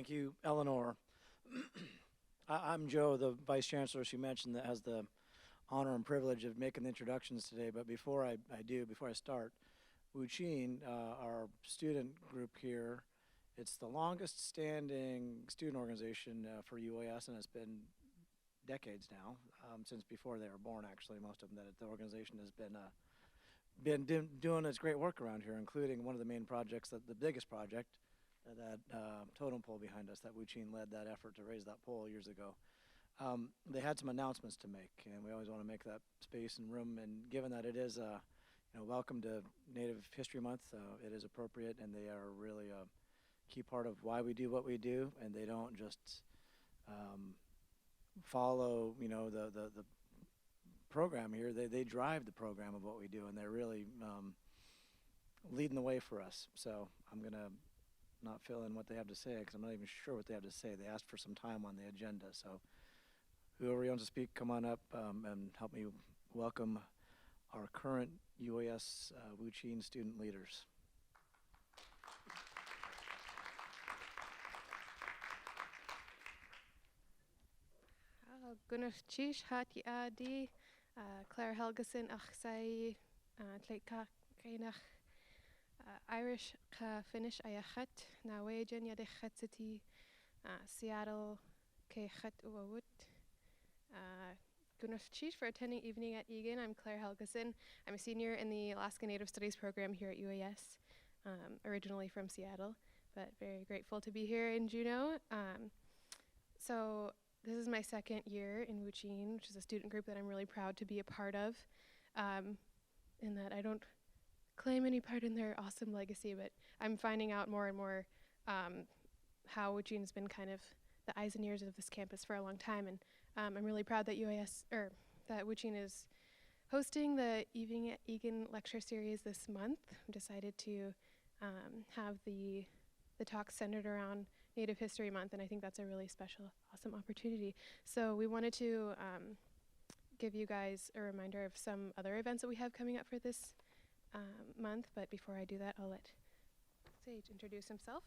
Thank you, Eleanor. I'm Joe, the Vice Chancellor she mentioned that has the honor and privilege of making the introductions today. But before I start, Wooch.een, our student group here, it's the longest standing student organization for UAS, and it's been decades now, since before they were born actually, most of them, that the organization has been doing its great work around here, including one of the main projects, the biggest project, that totem pole behind us, that Wooch.een led that effort to raise that pole years ago. They had some announcements to make, and we always want to make that space and room, and given that it is welcome to Native History Month, it is appropriate, and they are really a key part of why we do what we do, and they don't just follow the program here. They drive the program of what we do, and they're really leading the way for us. So I'm going to not fill in what they have to say, because I'm not even sure what they have to say. They asked for some time on the agenda, so whoever wants to speak, come on up and help me welcome our current UAS Wooch.een student leaders. Gunafchish hati adi Claire Helgeson achsai Tlingit kainach Irish ka Finnish ayachat Norwegian yadichat city Seattle kechat uawut Gunafchish for attending Evening at Egan. I'm Claire Helgeson. I'm a senior in the Alaska Native Studies program here at UAS, originally from Seattle, but very grateful to be here in Juneau. So this is my second year in Wooch.een, which is a student group that I'm really proud to be a part of, in that I don't claim any part in their awesome legacy, but I'm finding out more and more how Wooch.een has been kind of the eyes and ears of this campus for a long time, and I'm really proud that that Wooch.een is hosting the Evening at Egan lecture series this month. I'm decided to have the talk centered around Native History Month, and I think that's a really special, awesome opportunity. So we wanted to give you guys a reminder of some other events that we have coming up for this month, but before I do that, I'll let Sage introduce himself.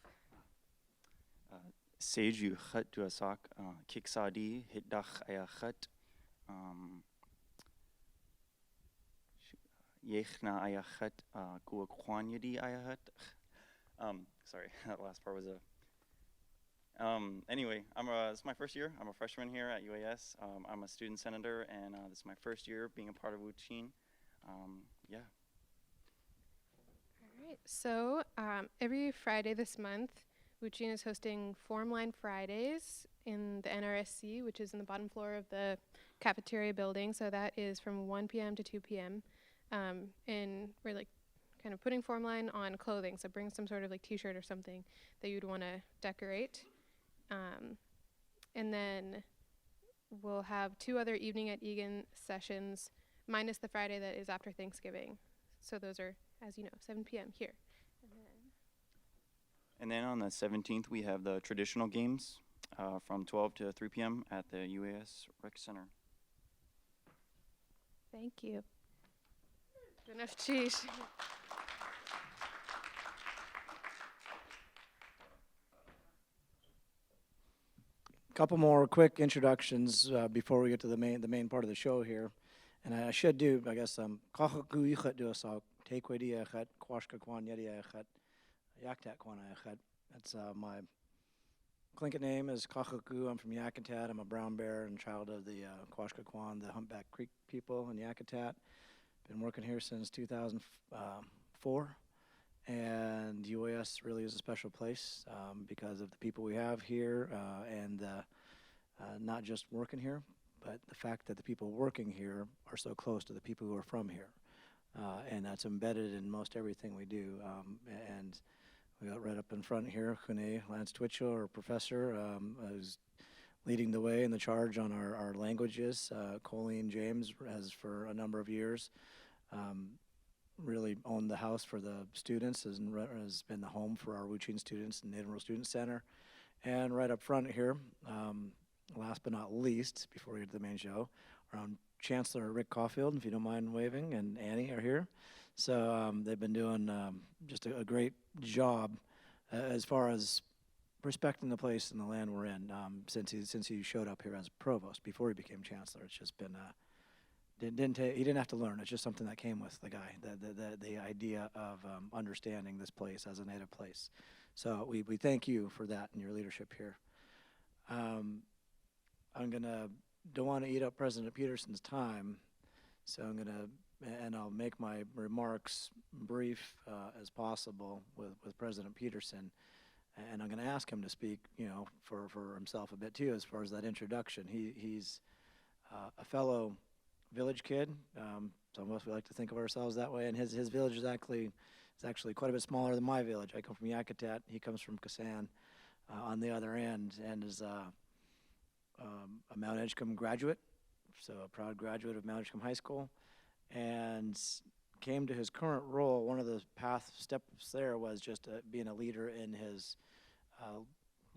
Sage yu khat duasak kiksadi hiddach ayachat yechna ayachat kuakwanyadi ayachat. Sorry, that last part was anyway, this is my first year. I'm a freshman here at UAS. I'm a student senator, and this is my first year being a part of Wooch.een. Yeah. All right, so every Friday this month, Wooch.een is hosting Form Line Fridays in the NRSC, which is in the bottom floor of the cafeteria building. So that is from 1 p.m. to 2 p.m. And we're like kind of putting form line on clothing. So bring some sort of like t-shirt or something that you'd want to decorate. And then we'll have 2 other Evening at Egan sessions, minus the Friday that is after Thanksgiving. So those are, as you know, 7 p.m. here. And then on the 17th, we have the traditional games from 12 to 3 p.m. at the UAS Rec Center. Thank you. Enough cheese. Couple more quick introductions before we get to the main part of the show here, and I should do, I guess, kachaku yichat duasak taekwedi yachat kwashka kwan yedi yachat yaktat kwan yachat. That's my Tlingit name is Kachaku. I'm from Yakutat. I'm a brown bear and child of the Kwashka Kwan, the Humpback Creek people in Yakutat. Been working here since 2004, and UAS really is a special place because of the people we have here, and not just working here, but the fact that the people working here are so close to the people who are from here, and that's embedded in most everything we do. And we got right up in front here, Hune Lance Twitchell, our professor, who's leading the way in the charge on our languages. Colleen James has for a number of years really owned the house for the students, has been the home for our Wooch.een students and Native Rural Student Center. And right up front here, last but not least, before we get to the main show, Chancellor Rick Caulfield, if you don't mind waving, and Annie are here. So they've been doing just a great job as far as respecting the place and the land we're in since he showed up here as provost before he became chancellor. It's just been he didn't have to learn. It's just something that came with the guy. The idea of understanding this place as a native place. So we thank you for that and your leadership here. Don't want to eat up President Peterson's time, so I'll make my remarks brief as possible with President Peterson. And I'm going to ask him to speak, for himself a bit too, as far as that introduction. He's a fellow village kid. Some of us, we like to think of ourselves that way. And his village is actually quite a bit smaller than my village. I come from Yakutat. He comes from Kasan on the other end, and is a Mount Edgecombe graduate, so a proud graduate of Mount Edgecombe High School, and came to his current role. One of the steps there was just being a leader in his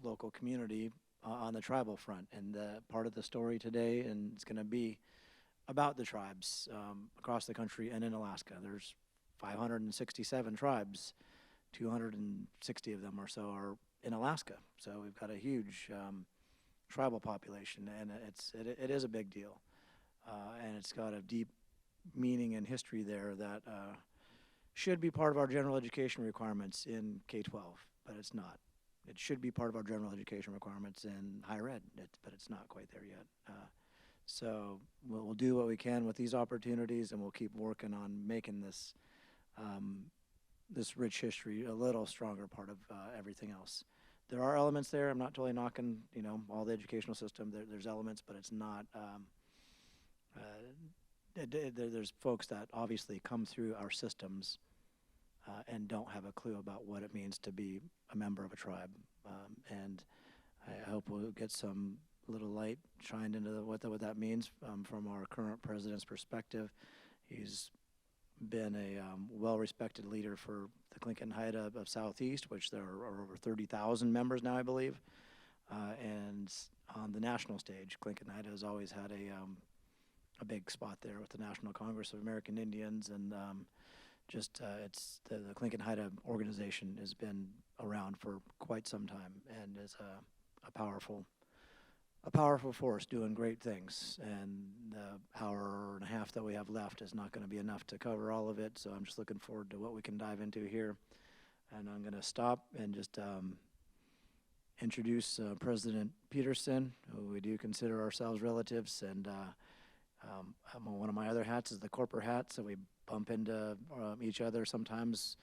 local community on the tribal front. And part of the story today, and it's going to be about the tribes across the country and in Alaska. There's 567 tribes, 260 of them or so are in Alaska. So we've got a huge tribal population, and it is a big deal. And it's got a deep meaning and history there that should be part of our general education requirements in K-12, but it's not. It should be part of our general education requirements in higher ed, but it's not quite there yet. So we'll do what we can with these opportunities, and we'll keep working on making this this rich history a little stronger part of everything else. There are elements there. I'm not totally knocking, all the educational system. There's elements, but it's not. There's folks that obviously come through our systems and don't have a clue about what it means to be a member of a tribe. And I hope we'll get some little light shined into what that means from our current president's perspective. He's been a well-respected leader for the Tlingit and Haida of Southeast, which there are over 30,000 members now, I believe. And on the national stage, Tlingit and Haida has always had a big spot there with the National Congress of American Indians, and it's the Tlingit and Haida organization has been around for quite some time and is a powerful force doing great things. And the hour and a half that we have left is not going to be enough to cover all of it, so I'm just looking forward to what we can dive into here. And I'm going to stop and just introduce President Peterson, who we do consider ourselves relatives, and one of my other hats is the corporate hat, so we bump into each other sometimes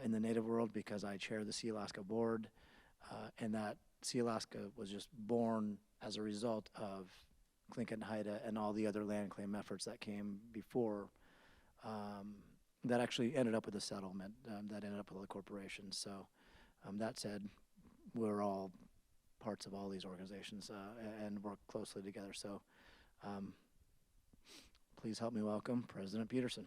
in the native world because I chair the Sea Alaska board, and that Sea Alaska was just born as a result of Tlingit and Haida and all the other land claim efforts that came before that actually ended up with a settlement that ended up with the corporation. So that said, we're all parts of all these organizations and work closely together. So please help me welcome President Peterson.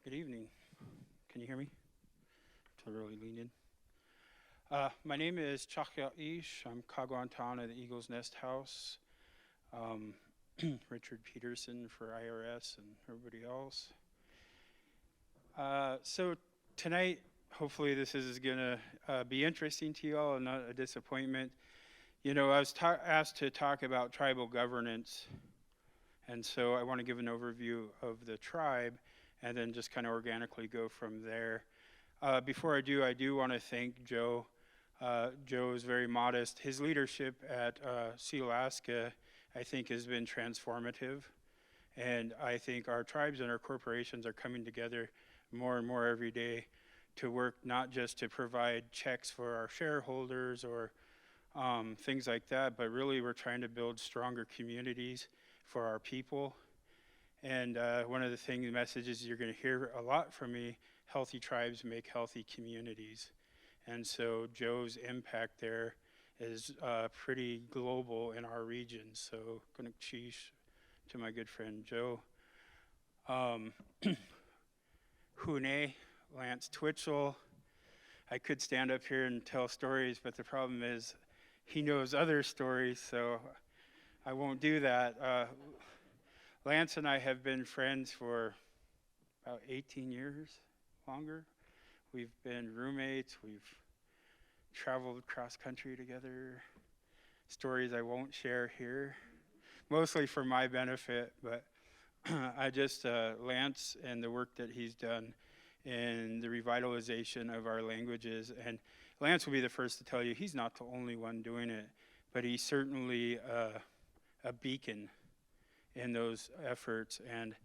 Good evening. Can you hear me? To really lean in. My name is Chakya Ish. I'm Kagwantan of the Eagle's Nest House. Richard Peterson for IRS and everybody else. So tonight, hopefully this is going to be interesting to you all and not a disappointment. I was asked to talk about tribal governance, and so I want to give an overview of the tribe and then just kind of organically go from there. Before I do want to thank Joe. Joe is very modest. His leadership at Sea Alaska, I think, has been transformative. And I think our tribes and our corporations are coming together more and more every day to work not just to provide checks for our shareholders or things like that, but really we're trying to build stronger communities for our people. And one of the messages you're going to hear a lot from me, healthy tribes make healthy communities. And so Joe's impact there is pretty global in our region. So going to cheese to my good friend Joe. Hune, Lance Twitchell. I could stand up here and tell stories, but the problem is he knows other stories, so I won't do that. Lance and I have been friends for about 18 years, longer. We've been roommates. We've traveled cross country together. Stories I won't share here, mostly for my benefit, but I just, Lance and the work that he's done in the revitalization of our languages, and Lance will be the first to tell you he's not the only one doing it, but he's certainly a beacon in those efforts, and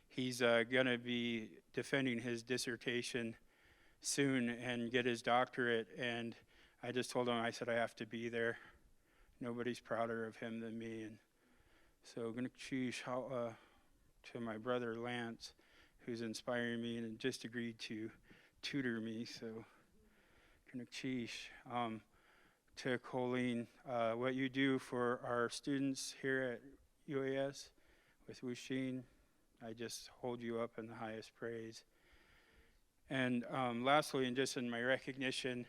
he's going to be defending his dissertation soon and get his doctorate, and I just told him, I said, I have to be there. Nobody's prouder of him than me, and so I'm going to choose to my brother Lance, who's inspiring me and just agreed to tutor me, so going to choose to Colleen, what you do for our students here at UAS with Wooch.een, I just hold you up in the highest praise. And lastly, and just in my recognition,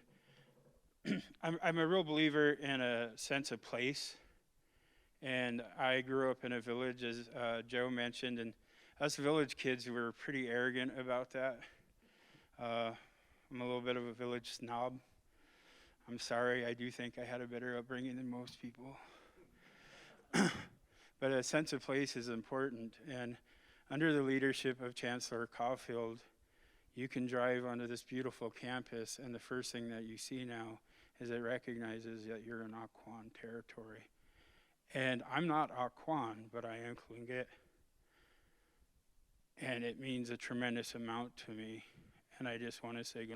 I'm a real believer in a sense of place. And I grew up in a village, as Joe mentioned, and us village kids were pretty arrogant about that. I'm a little bit of a village snob. I'm sorry, I do think I had a better upbringing than most people. But a sense of place is important, and under the leadership of Chancellor Caulfield, you can drive onto this beautiful campus, and the first thing that you see now is it recognizes that you're in Aquan territory. And I'm not Aquan, but I am Tlingit. And it means a tremendous amount to me. And I just want to say,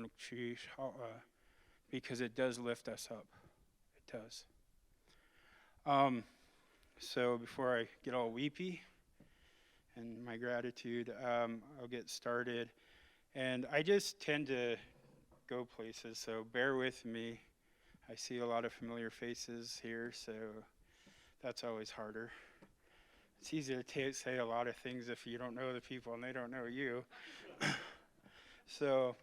because it does lift us up. It does. So before I get all weepy and my gratitude, I'll get started. And I just tend to go places, so bear with me. I see a lot of familiar faces here, so that's always harder. It's easier to say a lot of things if you don't know the people and they don't know you. So,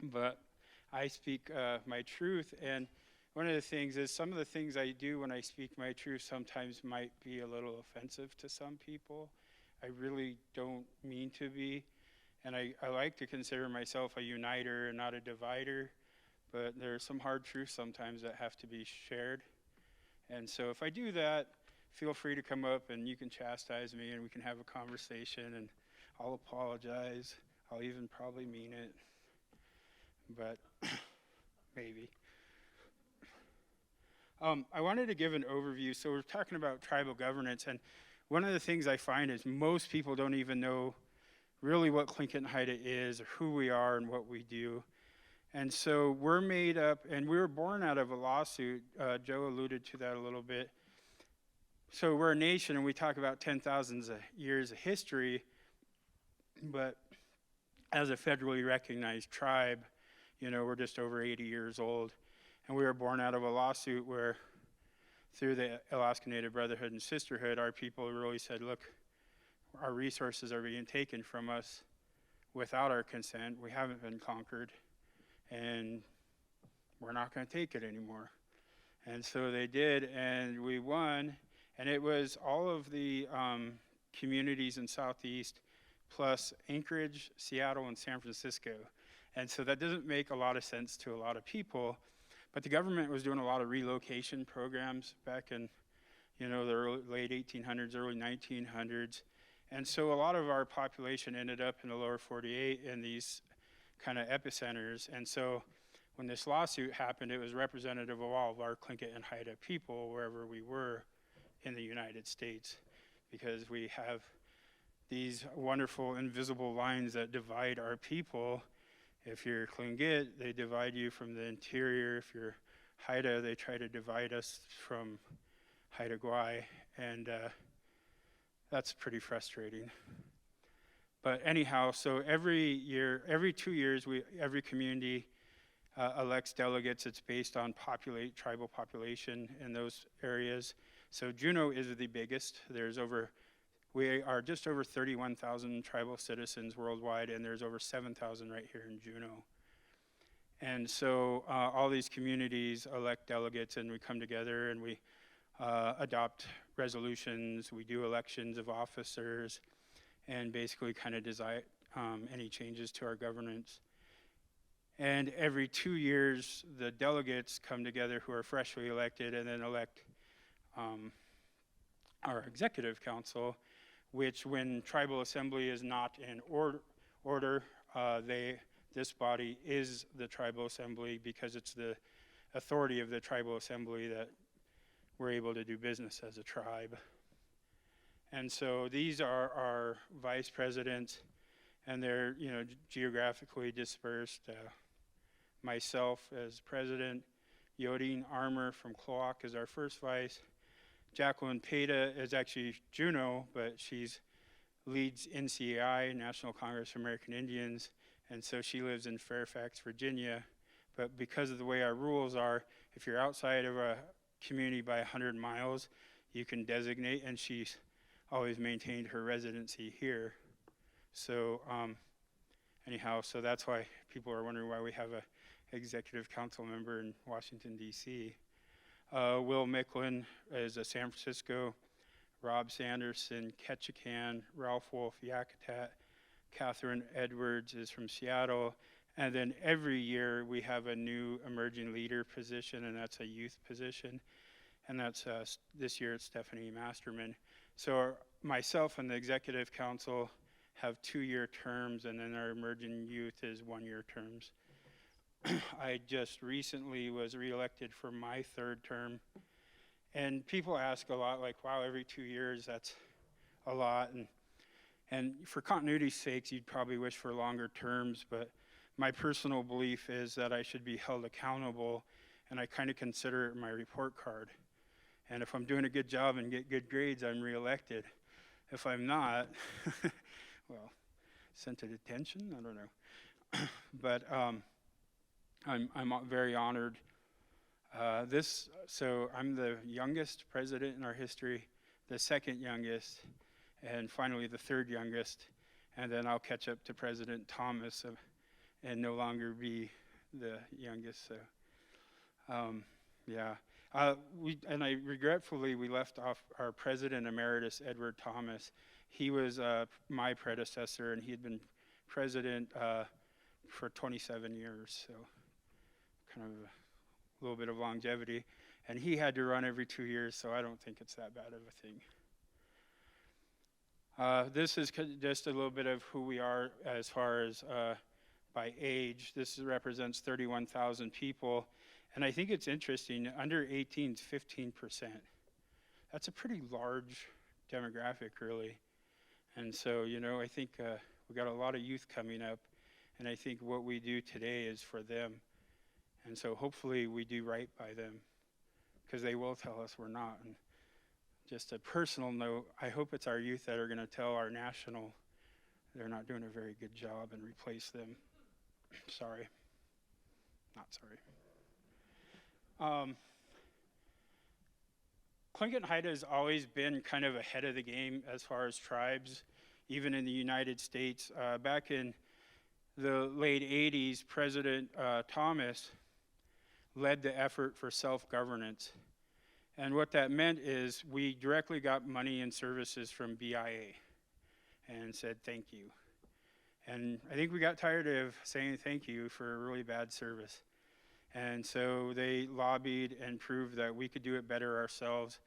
but I speak my truth, and one of the things is some of the things I do when I speak my truth sometimes might be a little offensive to some people. I really don't mean to be, and I like to consider myself a uniter and not a divider, but there are some hard truths sometimes that have to be shared. And so if I do that, feel free to come up and you can chastise me and we can have a conversation, and I'll apologize. I'll even probably mean it, but maybe. I wanted to give an overview. So we're talking about tribal governance, and one of the things I find is most people don't even know really what Tlingit and Haida is, or who we are and what we do. And so we're made up, and we were born out of a lawsuit. Joe alluded to that a little bit. So we're a nation, and we talk about 10,000 years of history, but as a federally recognized tribe, you know, we're just over 80 years old. And we were born out of a lawsuit where, through the Alaska Native Brotherhood and Sisterhood, our people really said, look, our resources are being taken from us without our consent. We haven't been conquered, and we're not going to take it anymore. And so they did, and we won. And it was all of the communities in Southeast, plus Anchorage, Seattle, and San Francisco. And so that doesn't make a lot of sense to a lot of people. But the government was doing a lot of relocation programs back in, you know, the late 1800s, early 1900s. And so a lot of our population ended up in the lower 48 in these kind of epicenters. And so when this lawsuit happened, it was representative of all of our Tlingit and Haida people wherever we were in the United States, because we have these wonderful invisible lines that divide our people. If you're Tlingit, they divide you from the interior. If you're Haida, they try to divide us from Haida Gwaii, and that's pretty frustrating. But anyhow, so every year, every 2 years, every community elects delegates. It's based on tribal population in those areas. So Juneau is the biggest. We are just over 31,000 tribal citizens worldwide, and there's over 7,000 right here in Juneau. And so all these communities elect delegates, and we come together, and we adopt resolutions, we do elections of officers, and basically kind of decide any changes to our governance. And every 2 years, the delegates come together who are freshly elected and then elect our executive council, which when tribal assembly is not in order, this body is the tribal assembly because it's the authority of the tribal assembly that we're able to do business as a tribe. And so these are our vice presidents, and they're geographically dispersed. Myself as president, Wooch.een Armour from Kloak is our first vice. Jacqueline Peda is actually Juneau, but she's leads NCAI, National Congress of American Indians, and so she lives in Fairfax, Virginia. But because of the way our rules are, if you're outside of a community by 100 miles, you can designate, and she's always maintained her residency here. So anyhow, so that's why people are wondering why we have a executive council member in Washington, D.C. Will Micklin is a San Francisco, Rob Sanderson, Ketchikan, Ralph Wolf, Yakutat, Catherine Edwards is from Seattle, and then every year we have a new emerging leader position, and that's a youth position, and that's this year it's Stephanie Masterman. So myself and the executive council have 2-year terms, and then our emerging youth is 1-year terms. I just recently was reelected for my 3rd term, and people ask a lot, like, wow, every 2 years, that's a lot, and for continuity's sake, you'd probably wish for longer terms, but my personal belief is that I should be held accountable, and I kind of consider it my report card. And if I'm doing a good job and get good grades, I'm reelected. If I'm not, well, sent to detention, I don't know. But I'm very honored. So I'm the youngest president in our history, the 2nd youngest, and finally the 3rd youngest, and then I'll catch up to President Thomas and no longer be the youngest. So, yeah. I regretfully, we left off our President Emeritus, Edward Thomas. He was my predecessor, and he had been president for 27 years, so kind of a little bit of longevity. And he had to run every 2 years, so I don't think it's that bad of a thing. This is just a little bit of who we are as far as by age. This represents 31,000 people. And I think it's interesting, under 18 is 15%. That's a pretty large demographic, really. And so, I think we got a lot of youth coming up, and I think what we do today is for them. And so hopefully we do right by them, because they will tell us we're not. And just a personal note, I hope it's our youth that are going to tell our national they're not doing a very good job and replace them. Sorry. Not sorry. Tlingit and Haida has always been kind of ahead of the game as far as tribes, even in the United States. Back in the late 80s, President Thomas led the effort for self-governance. And what that meant is we directly got money and services from BIA and said thank you. And I think we got tired of saying thank you for a really bad service. And so they lobbied and proved that we could do it better ourselves.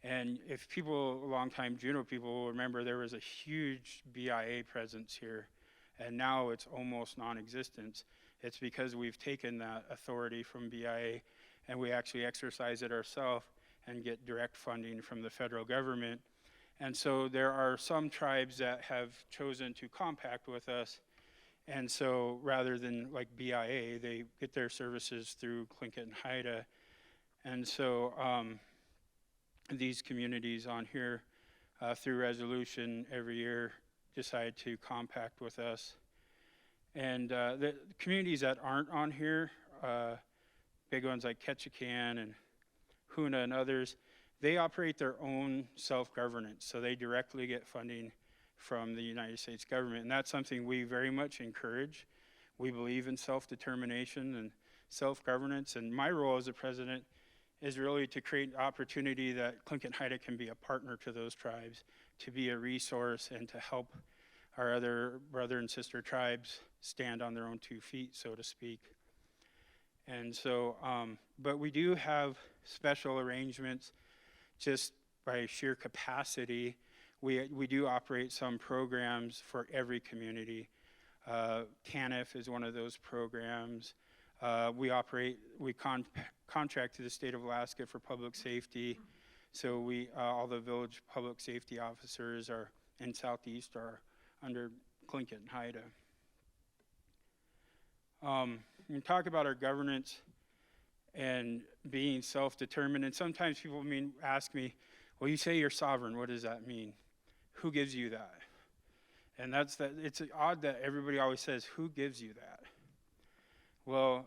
And if people, long-time Juneau people will remember, there was a huge BIA presence here, and now it's almost non-existent. It's because we've taken that authority from BIA and we actually exercise it ourselves and get direct funding from the federal government. And so there are some tribes that have chosen to compact with us. And so rather than like BIA, they get their services through Tlingit and Haida. And so these communities on here, through resolution every year, decide to compact with us. And the communities that aren't on here, big ones like Ketchikan and Hoona and others, they operate their own self-governance. So they directly get funding from the United States government. And that's something we very much encourage. We believe in self-determination and self-governance. And my role as a president is really to create opportunity that Tlingit and Haida can be a partner to those tribes, to be a resource and to help our other brother and sister tribes stand on their own 2 feet, so to speak. And so, but we do have special arrangements just by sheer capacity. We do operate some programs for every community. TANF is one of those programs. We contract to the state of Alaska for public safety. So all the village public safety officers are in Southeast are under Tlingit and Haida. When we talk about our governance and being self-determined, and sometimes people ask me, well, you say you're sovereign, what does that mean? Who gives you that? And it's odd that everybody always says, who gives you that? Well,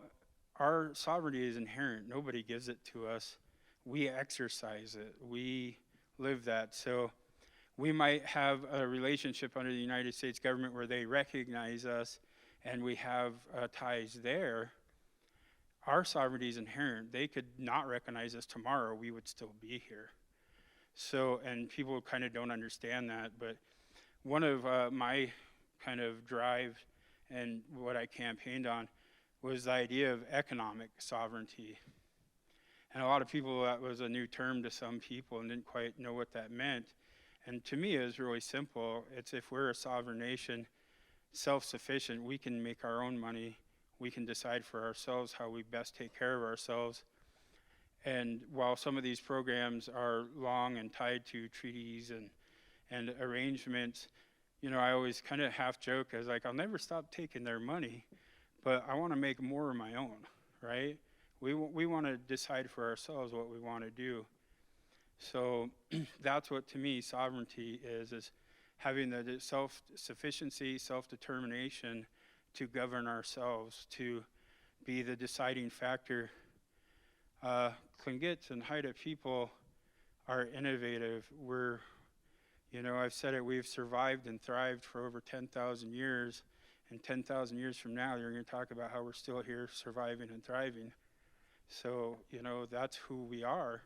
our sovereignty is inherent. Nobody gives it to us. We exercise it. We live that. So we might have a relationship under the United States government where they recognize us and we have ties there. Our sovereignty is inherent. They could not recognize us tomorrow. We would still be here. So, and people kind of don't understand that, but one of my kind of drive and what I campaigned on was the idea of economic sovereignty. And a lot of people, that was a new term to some people and didn't quite know what that meant. And to me, it was really simple. It's if we're a sovereign nation, self-sufficient, we can make our own money. We can decide for ourselves how we best take care of ourselves. And while some of these programs are long and tied to treaties and arrangements, you know, I always kind of half joke as like, I'll never stop taking their money, but I want to make more of my own, right? We want to decide for ourselves what we want to do. So that's what, to me, sovereignty is having the self-sufficiency, self-determination to govern ourselves, to be the deciding factor. Tlingit and Haida people are innovative. I've said it, we've survived and thrived for over 10,000 years, and 10,000 years from now, you're going to talk about how we're still here surviving and thriving. So, that's who we are.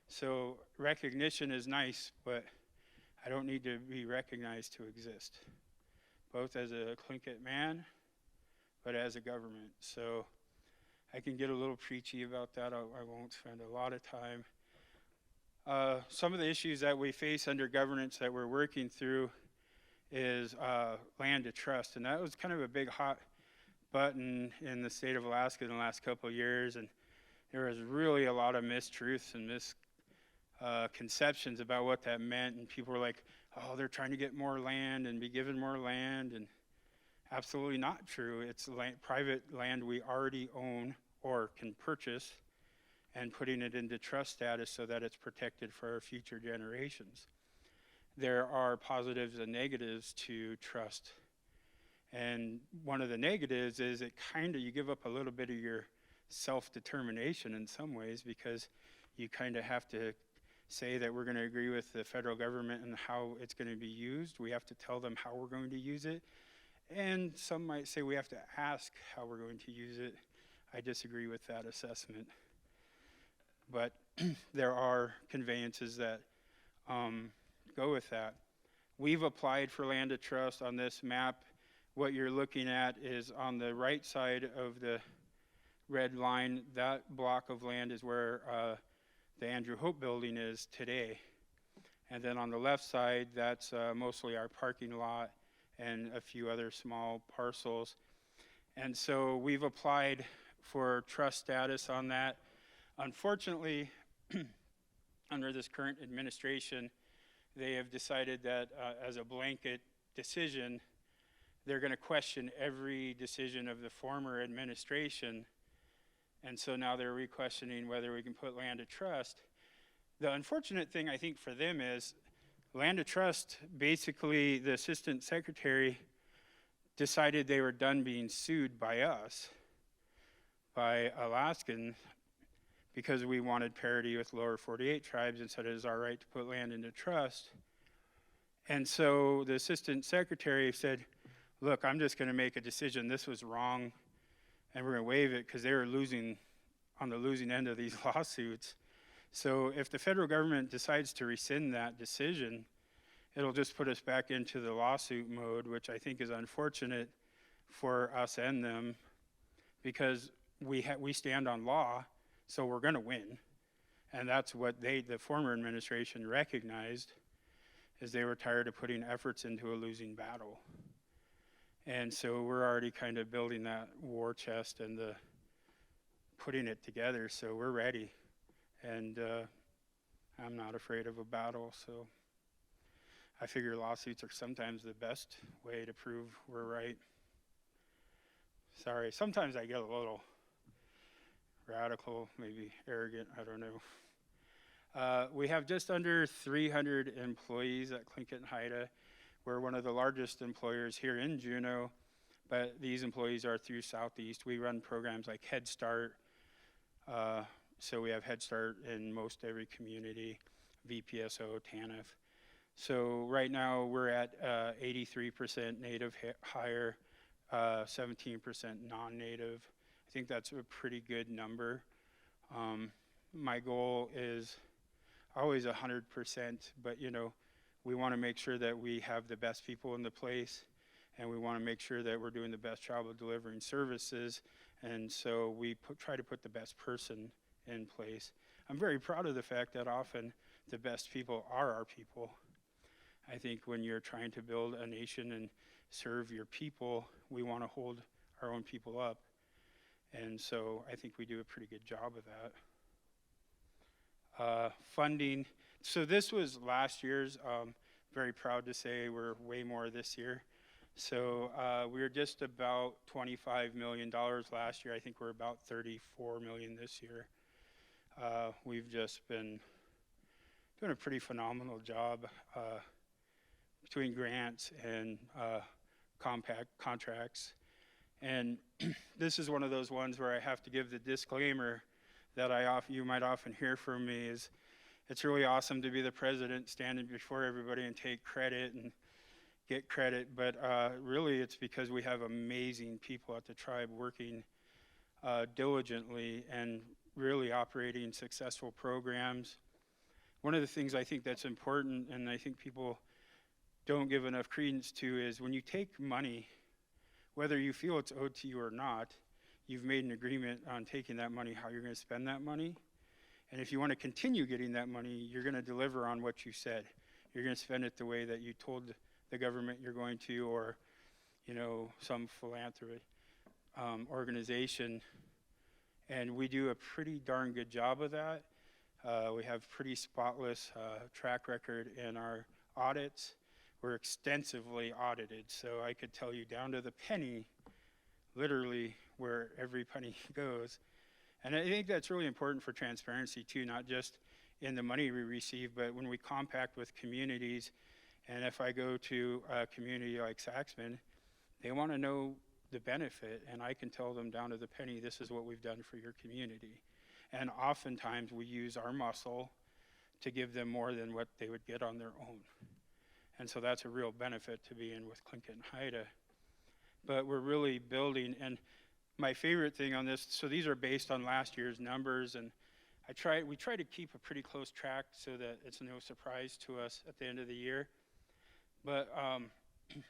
So recognition is nice, but I don't need to be recognized to exist, both as a Tlingit man, but as a government. So I can get a little preachy about that. I won't spend a lot of time. Some of the issues that we face under governance that we're working through is land of trust. And that was kind of a big hot button in the state of Alaska in the last couple of years. And there was really a lot of mistruths and misconceptions about what that meant. And people were like, oh, they're trying to get more land and be given more land. And absolutely not true. It's private land we already own or can purchase, and putting it into trust status so that it's protected for our future generations. There are positives and negatives to trust. And one of the negatives is you give up a little bit of your self-determination in some ways, because you kind of have to say that we're going to agree with the federal government and how it's going to be used. We have to tell them how we're going to use it. And some might say we have to ask how we're going to use it. I disagree with that assessment. But there are conveyances that go with that. We've applied for land of trust on this map. What you're looking at is on the right side of the red line. That block of land is where the Andrew Hope building is today. And then on the left side, that's mostly our parking lot and a few other small parcels. And so we've applied for trust status on that. Unfortunately, under this current administration, they have decided that as a blanket decision, they're going to question every decision of the former administration. And so now they're re-questioning whether we can put land of trust. The unfortunate thing, I think, for them is land of trust, basically the assistant secretary decided they were done being sued by us, by Alaskans, because we wanted parity with lower 48 tribes and said it is our right to put land into trust. And so the assistant secretary said, look, I'm just going to make a decision. This was wrong, and we're going to waive it, because they were on the losing end of these lawsuits. So if the federal government decides to rescind that decision, it'll just put us back into the lawsuit mode, which I think is unfortunate for us and them, because we stand on law, so we're going to win. And that's what the former administration recognized, is they were tired of putting efforts into a losing battle. And so we're already kind of building that war chest and putting it together, so we're ready. And I'm not afraid of a battle, so I figure lawsuits are sometimes the best way to prove we're right. Sorry, sometimes I get a little radical, maybe arrogant, I don't know. We have just under 300 employees at Tlingit and Haida. We're one of the largest employers here in Juneau, but these employees are through Southeast. We run programs like Head Start, so we have Head Start in most every community, VPSO, TANF. So right now we're at 83% native hire, 17% non-native. I think that's a pretty good number. My goal is always 100%, but you know, we want to make sure that we have the best people in the place, and we want to make sure that we're doing the best job of delivering services, and so we try to put the best person in place. I'm very proud of the fact that often the best people are our people. I think when you're trying to build a nation and serve your people, we want to hold our own people up, and so I think we do a pretty good job of that. Funding. So this was last year's. Very proud to say we're way more this year. So we were just about $25 million last year. I think we're about $34 million this year. We've just been doing a pretty phenomenal job between grants and compact contracts. And this is one of those ones where I have to give the disclaimer that you might often hear from me is, it's really awesome to be the president, standing before everybody and take credit and get credit, but really it's because we have amazing people at the tribe working diligently and really operating successful programs. One of the things I think that's important, and I think people don't give enough credence to, is when you take money, whether you feel it's owed to you or not, you've made an agreement on taking that money, how you're going to spend that money. And if you want to continue getting that money, you're going to deliver on what you said. You're going to spend it the way that you told the government you're going to, or, you know, some philanthropy organization. And we do a pretty darn good job of that. We have pretty spotless track record in our audits. We're extensively audited, so I could tell you down to the penny, literally where every penny goes. And I think that's really important for transparency too, not just in the money we receive, but when we compact with communities. And if I go to a community like Saxman, they want to know the benefit, and I can tell them down to the penny, this is what we've done for your community. And oftentimes we use our muscle to give them more than what they would get on their own. And so that's a real benefit to be in with Tlingit and Haida. But we're really building, and my favorite thing on this, so these are based on last year's numbers, and we try to keep a pretty close track so that it's no surprise to us at the end of the year. But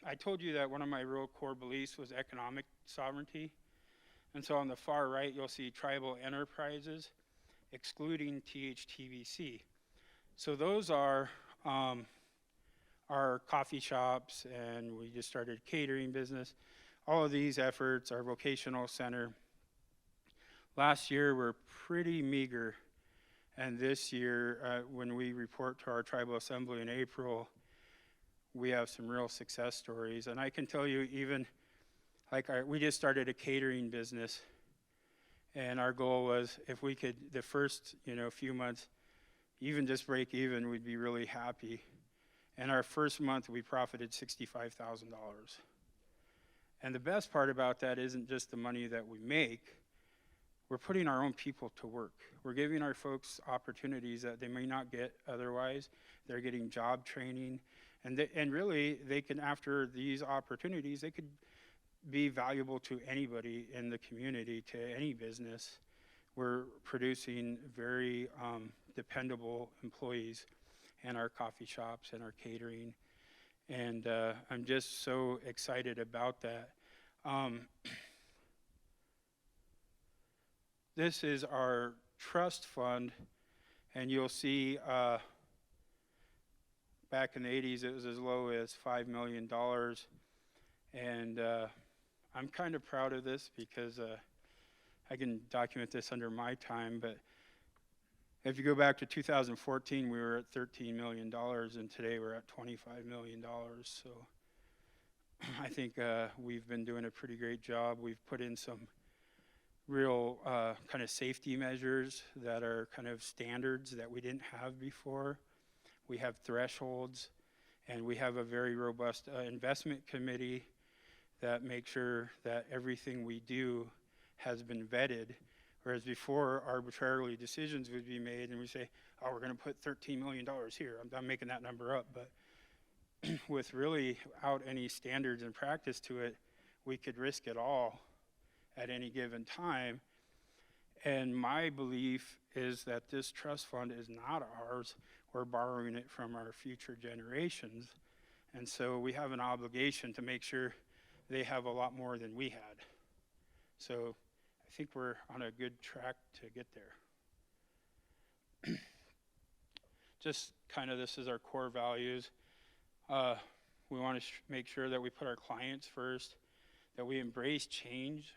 I told you that one of my real core beliefs was economic sovereignty. And so on the far right, you'll see tribal enterprises, excluding THTVC. So those are our coffee shops, and we just started a catering business. All of these efforts, our vocational center. Last year were pretty meager, and this year, when we report to our tribal assembly in April, we have some real success stories. And I can tell you, even like we just started a catering business, and our goal was if we could, the first few months, even just break even, we'd be really happy. And our first month, we profited $65,000. And the best part about that isn't just the money that we make. We're putting our own people to work. We're giving our folks opportunities that they may not get otherwise. They're getting job training. And really, they can, after these opportunities, they could be valuable to anybody in the community, to any business. We're producing very dependable employees in our coffee shops and our catering. And I'm just so excited about that. This is our trust fund, and you'll see back in the 80s it was as low as $5 million. And I'm kind of proud of this because I can document this under my time, but if you go back to 2014, we were at $13 million, and today we're at $25 million. So I think we've been doing a pretty great job. We've put in some real kind of safety measures that are kind of standards that we didn't have before. We have thresholds, and we have a very robust investment committee that makes sure that everything we do has been vetted, whereas before arbitrarily decisions would be made and we say, oh, we're going to put $13 million here. I'm making that number up, but with really without any standards and practice to it, we could risk it all at any given time. And my belief is that this trust fund is not ours. We're borrowing it from our future generations. And so we have an obligation to make sure they have a lot more than we had. So I think we're on a good track to get there. Just kind of this is our core values. We want to make sure that we put our clients first, that we embrace change,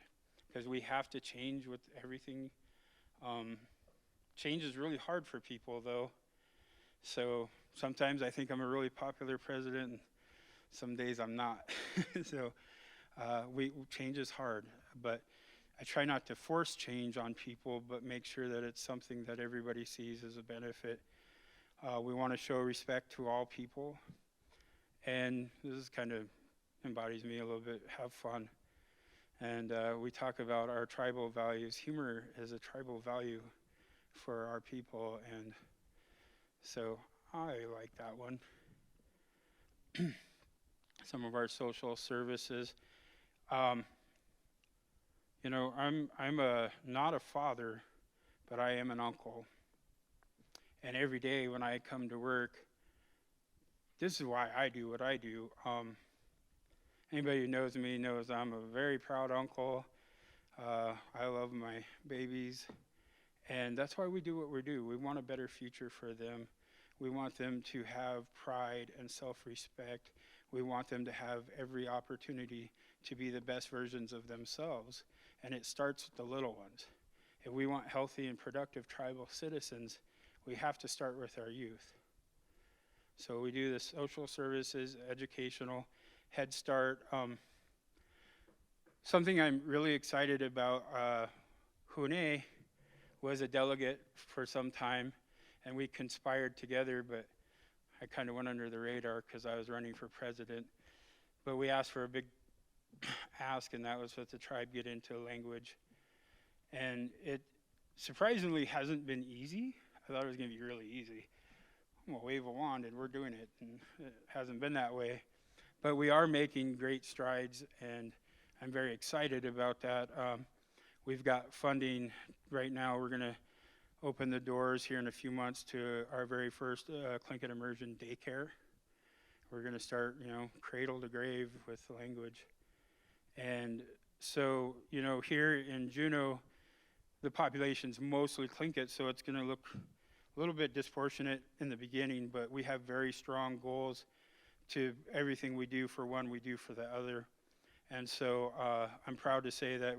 because we have to change with everything. Change is really hard for people, though. So sometimes I think I'm a really popular president, and some days I'm not. So change is hard, but I try not to force change on people, but make sure that it's something that everybody sees as a benefit. We want to show respect to all people, and this kind of embodies me a little bit, have fun. And we talk about our tribal values. Humor is a tribal value for our people, and so I like that one. Some of our social services. You know, I'm not a father, but I am an uncle. And every day when I come to work, this is why I do what I do. Anybody who knows me knows I'm a very proud uncle. I love my babies. And that's why we do what we do. We want a better future for them. We want them to have pride and self-respect. We want them to have every opportunity to be the best versions of themselves. And it starts with the little ones. If we want healthy and productive tribal citizens, we have to start with our youth. So we do the social services, educational, Head Start. Something I'm really excited about, Wooch.een was a delegate for some time, and we conspired together, but I kind of went under the radar because I was running for president. But we asked for a big ask, and that was that the tribe get into language. And it surprisingly hasn't been easy. I thought it was going to be really easy. I'm going to wave a wand and we're doing it, and it hasn't been that way. But we are making great strides, and I'm very excited about that. We've got funding right now. We're going to open the doors here in a few months to our very first Tlingit Immersion daycare. We're going to start, cradle to grave with language. And so, here in Juneau, the population's mostly Tlingit, so it's going to look a little bit disproportionate in the beginning, but we have very strong goals to everything we do for one, we do for the other. And so I'm proud to say that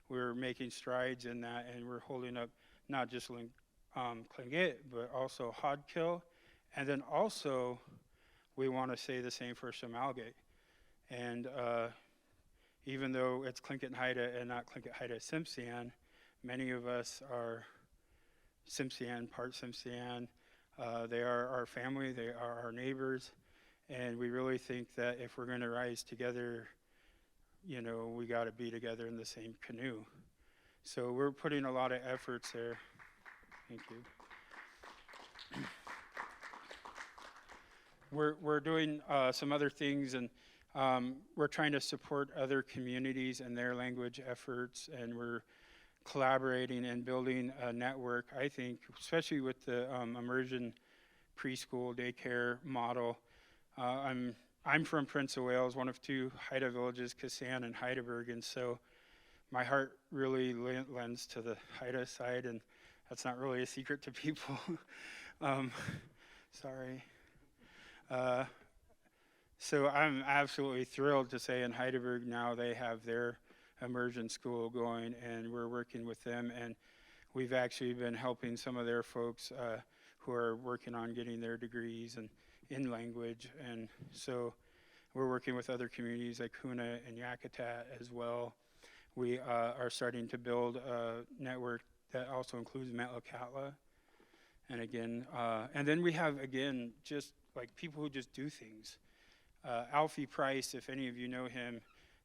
we're making strides in that, and we're holding up not just Tlingit, but also Hodkill. And then also, we want to say the same for Shamalgate. And even though it's Tlingit and Haida and not Tlingit Haida Tsimshian, many of us are Tsimshian, part Tsimshian. They are our family, they are our neighbors, and we really think that if we're going to rise together, we got to be together in the same canoe. So we're putting a lot of efforts there. Thank you. We're doing some other things, and we're trying to support other communities and their language efforts, and we're collaborating and building a network, I think, especially with the Immersion preschool daycare model. I'm from Prince of Wales, one of two Haida villages, Kasan and Heidelberg, and so my heart really lends to the Haida side, and that's not really a secret to people. Sorry. So I'm absolutely thrilled to say in Heidelberg now they have their immersion school going, and we're working with them, and we've actually been helping some of their folks who are working on getting their degrees and in language, and so we're working with other communities like Huna and Yakutat as well. We are starting to build a network that also includes Metlakatla, and again, and then we have, again, just like people who just do things. Alfie Price, if any of you know him,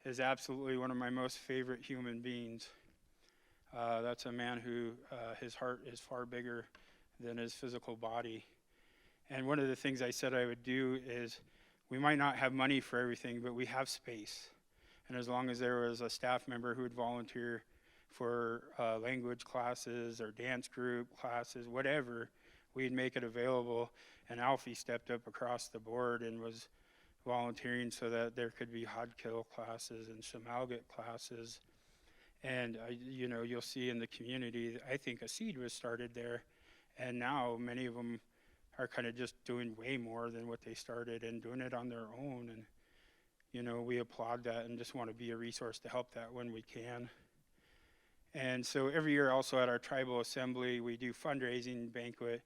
is absolutely one of my most favorite human beings. That's a man who, his heart is far bigger than his physical body. And one of the things I said I would do is, we might not have money for everything, but we have space. And as long as there was a staff member who would volunteer for language classes or dance group classes, whatever, we'd make it available. And Alfie stepped up across the board and was volunteering so that there could be Hadkil classes and Shamalgit classes. And you know, you'll see in the community, I think a seed was started there, and now many of them are kind of just doing way more than what they started and doing it on their own. And you know, we applaud that and just want to be a resource to help that when we can. And so every year also at our tribal assembly, we do fundraising banquet.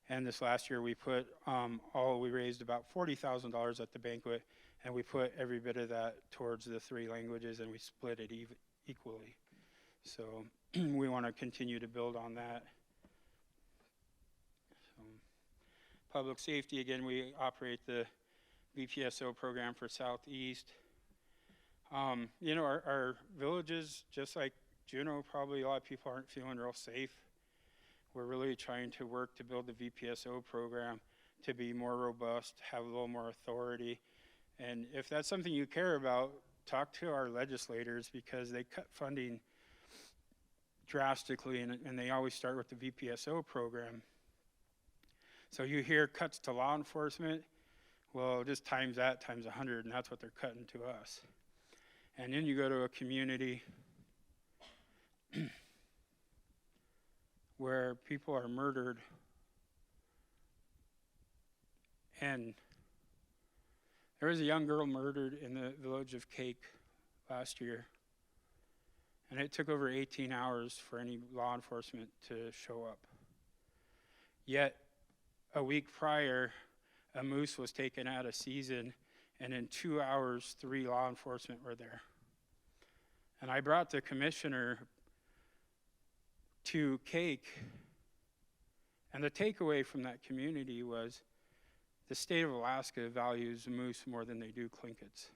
And this last year we put, we raised about $40,000 at the banquet, and we put every bit of that towards the 3 languages, and we split it equally. So we want to continue to build on that. So, public safety, again, we operate the VPSO program for Southeast. You know, our villages, just like Juneau, probably a lot of people aren't feeling real safe. We're really trying to work to build the VPSO program to be more robust, have a little more authority. And if that's something you care about, talk to our legislators, because they cut funding drastically, and they always start with the VPSO program. So you hear cuts to law enforcement, well, just times that times 100, and that's what they're cutting to us. And then you go to a community where people are murdered, and there was a young girl murdered in the village of Cake last year, and it took over 18 hours for any law enforcement to show up. Yet, a week prior, a moose was taken out of season, and in 2 hours, 3 law enforcement were there. And I brought the commissioner to Cake, and the takeaway from that community was the state of Alaska values moose more than they do Tlingits.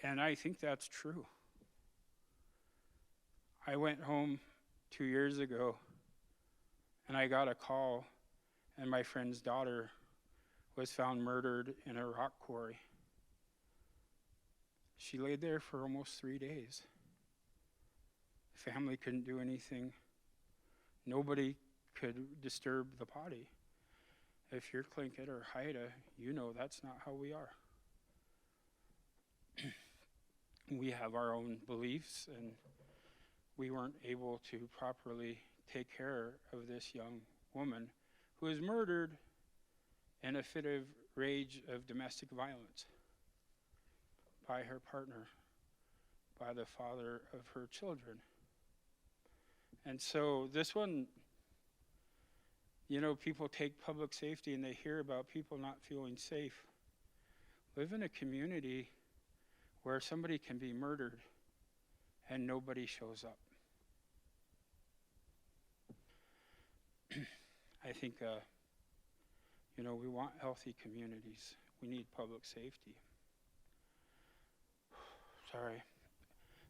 And I think that's true. I went home 2 years ago, and I got a call, and my friend's daughter was found murdered in a rock quarry. She laid there for almost 3 days. Family couldn't do anything. Nobody could disturb the body. If you're Tlingit or Haida, you know that's not how we are. We have our own beliefs, and we weren't able to properly take care of this young woman who was murdered in a fit of rage of domestic violence by her partner, by the father of her children. And so this one, you know, people take public safety and they hear about people not feeling safe. Live in a community where somebody can be murdered and nobody shows up. I think, you know, we want healthy communities. We need public safety. Sorry.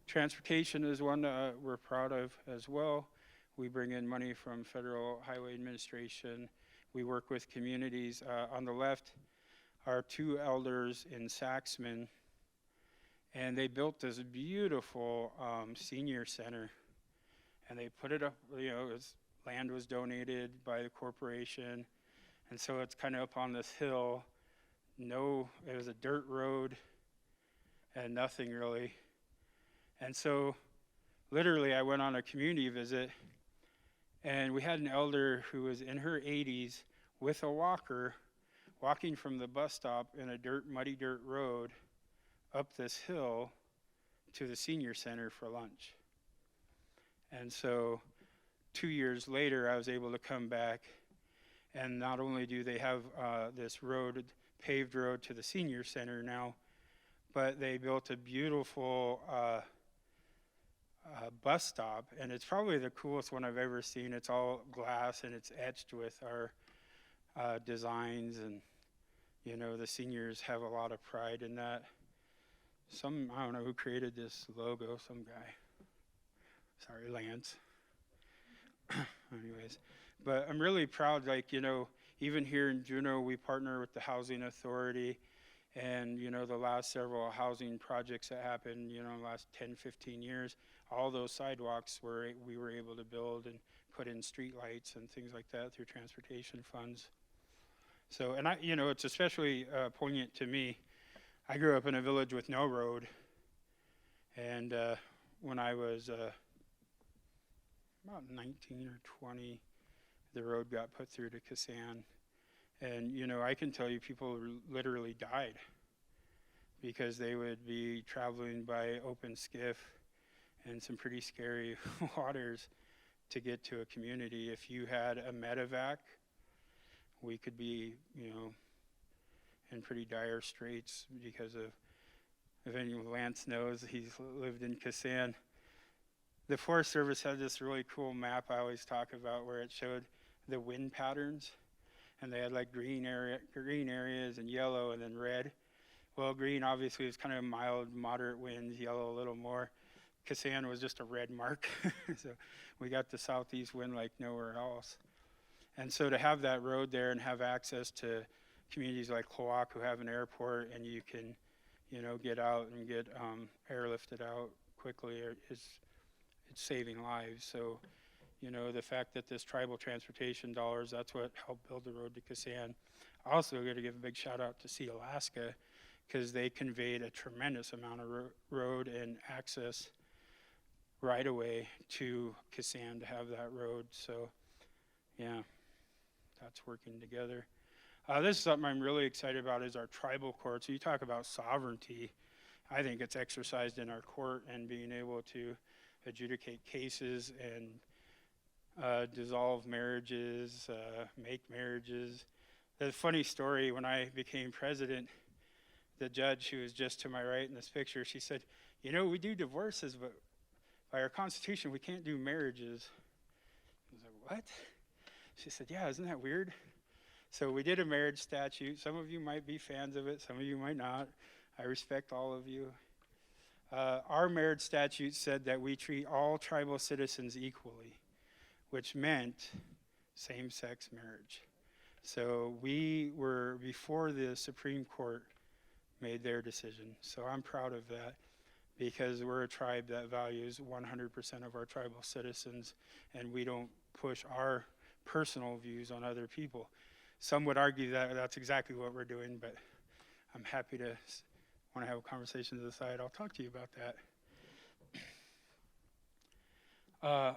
Transportation is one we're proud of as well. We bring in money from Federal Highway Administration. We work with communities. On the left are 2 elders in Saxman, And they built this beautiful senior center, and they put it up, land was donated by the corporation, and so it's kind of up on this hill. It was a dirt road and nothing really. And so literally I went on a community visit, and we had an elder who was in her 80s with a walker walking from the bus stop in a muddy dirt road up this hill to the senior center for lunch. And so 2 years later, I was able to come back, and not only do they have this paved road to the senior center now, but they built a beautiful bus stop, and it's probably the coolest one I've ever seen. It's all glass, and it's etched with our designs, and the seniors have a lot of pride in that. I don't know who created this logo, some guy. Sorry, Lance. Anyways, but I'm really proud, even here in Juneau, we partner with the Housing Authority, and, the last several housing projects that happened, the last 10, 15 years, all those sidewalks we were able to build and put in street lights and things like that through transportation funds. So, and it's especially poignant to me. I grew up in a village with no road, and when I was about 19 or 20, the road got put through to Kasan, and I can tell you people literally died because they would be traveling by open skiff and some pretty scary waters to get to a community. If you had a medevac, we could be, in pretty dire straits because of, if anyone Lance knows, he's lived in Kasan. The Forest Service had this really cool map I always talk about where it showed the wind patterns, and they had green areas and yellow and then red. Well, green obviously is kind of mild, moderate winds, yellow a little more. Kasan was just a red mark. So we got the southeast wind like nowhere else. And so to have that road there and have access to communities like Kloak who have an airport, and you can, get out and get airlifted out quickly, it's saving lives. So, the fact that this tribal transportation dollars, that's what helped build the road to Kasan. Also, got to give a big shout out to Sea Alaska, because they conveyed a tremendous amount of road and access right away to Kasan to have that road. So, yeah, that's working together. This is something I'm really excited about is our tribal court. So you talk about sovereignty. I think it's exercised in our court and being able to adjudicate cases and dissolve marriages, make marriages. The funny story, when I became president, the judge who was just to my right in this picture, she said, we do divorces, but by our Constitution, we can't do marriages. I was like, what? She said, yeah, isn't that weird? So we did a marriage statute. Some of you might be fans of it. Some of you might not. I respect all of you. Our marriage statute said that we treat all tribal citizens equally, which meant same-sex marriage. So we were before the Supreme Court made their decision. So I'm proud of that, because we're a tribe that values 100% of our tribal citizens, and we don't push our personal views on other people. Some would argue that that's exactly what we're doing, but I'm happy to want to have a conversation to the side. I'll talk to you about that.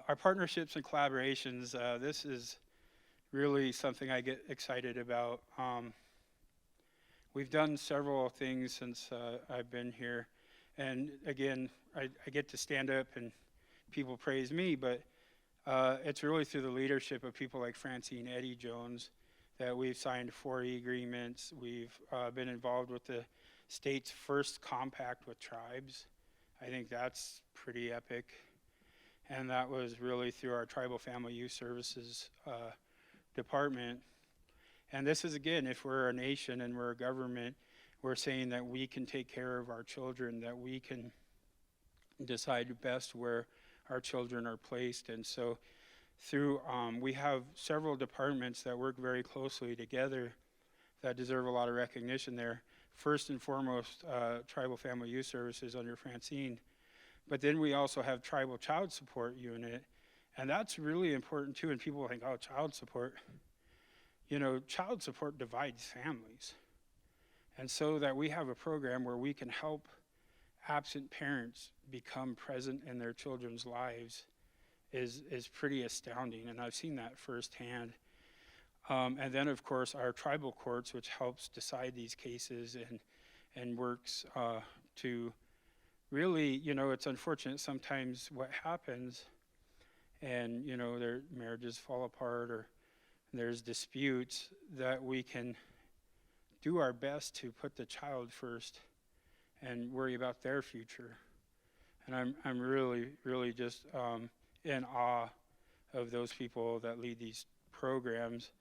Our partnerships and collaborations, this is really something I get excited about. We've done several things since I've been here. And again, I get to stand up and people praise me, but it's really through the leadership of people like Francine Eddie Jones that we've signed 40 agreements. We've been involved with the state's first compact with tribes. I think that's pretty epic. And that was really through our Tribal Family Youth Services department. And this is, again, if we're a nation and we're a government, we're saying that we can take care of our children, that we can decide best where our children are placed. And so through, we have several departments that work very closely together that deserve a lot of recognition there. first and foremost Tribal Family Youth Services under Francine. But then we also have Tribal Child Support Unit, and that's really important too. And people think, oh, child support. You know, child support divides families. And so that we have a program where we can help absent parents become present in their children's lives is pretty astounding, and I've seen that firsthand. And then, of course, our tribal courts, which helps decide these cases and works to really, you know, it's unfortunate sometimes what happens, and, you know, their marriages fall apart or there's disputes, that we can do our best to put the child first and worry about their future. And I'm really, really just in awe of those people that lead these programs,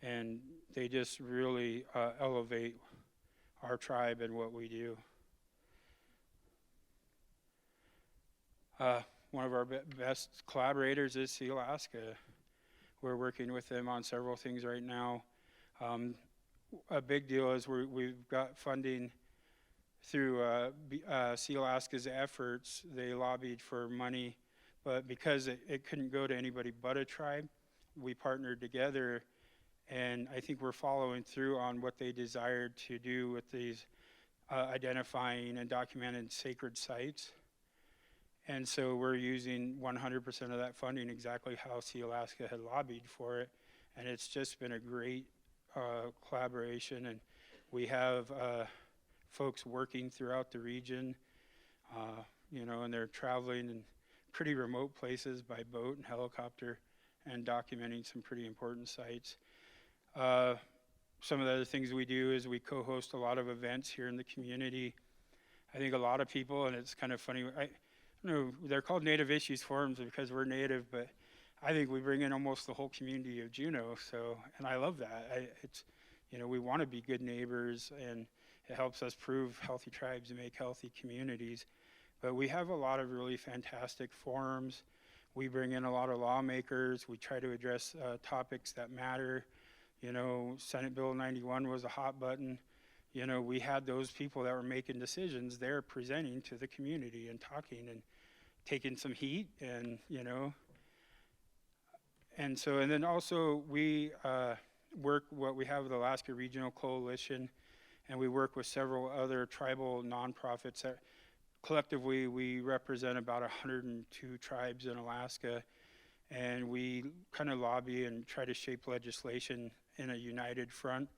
and they just really elevate our tribe and what we do. One of our best collaborators is Alaska. We're working with them on several things right now. A big deal is we've got funding through Alaska's efforts. They lobbied for money, but because it couldn't go to anybody but a tribe, we partnered together, and I think we're following through on what they desired to do with these identifying and documented sacred sites. And so we're using 100% of that funding exactly how Alaska had lobbied for it, and it's just been a great collaboration. And we have folks working throughout the region, you know, and they're traveling in pretty remote places by boat and helicopter and documenting some pretty important sites. Some of the other things we do is we co-host a lot of events here in the community. I think a lot of people, and it's kind of funny, they're called Native Issues Forums because we're Native, but I think we bring in almost the whole community of Juneau. So, and I love that. It's, you know, we want to be good neighbors, and it helps us prove healthy tribes and make healthy communities. But we have a lot of really fantastic forums. We bring in a lot of lawmakers. We try to address topics that matter. You know, Senate Bill 91 was a hot button. You know, we had those people that were making decisions there presenting to the community and talking and taking some heat, and, you know. And so, and then also we work what we have with the Alaska Regional Coalition, and we work with several other tribal nonprofits that collectively we represent about 102 tribes in Alaska, and we kind of lobby and try to shape legislation in a united front.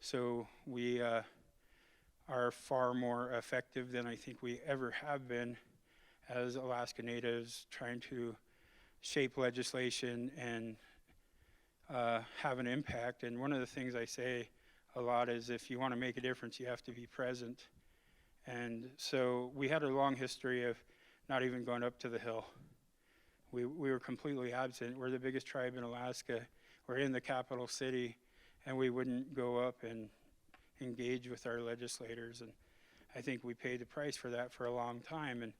So we are far more effective than I think we ever have been as Alaska Natives, trying to shape legislation and have an impact. And one of the things I say a lot is, if you want to make a difference, you have to be present. And so we had a long history of not even going up to the hill. We were completely absent. We're the biggest tribe in Alaska. We're in the capital city, and we wouldn't go up and engage with our legislators. And I think we paid the price for that for a long time. And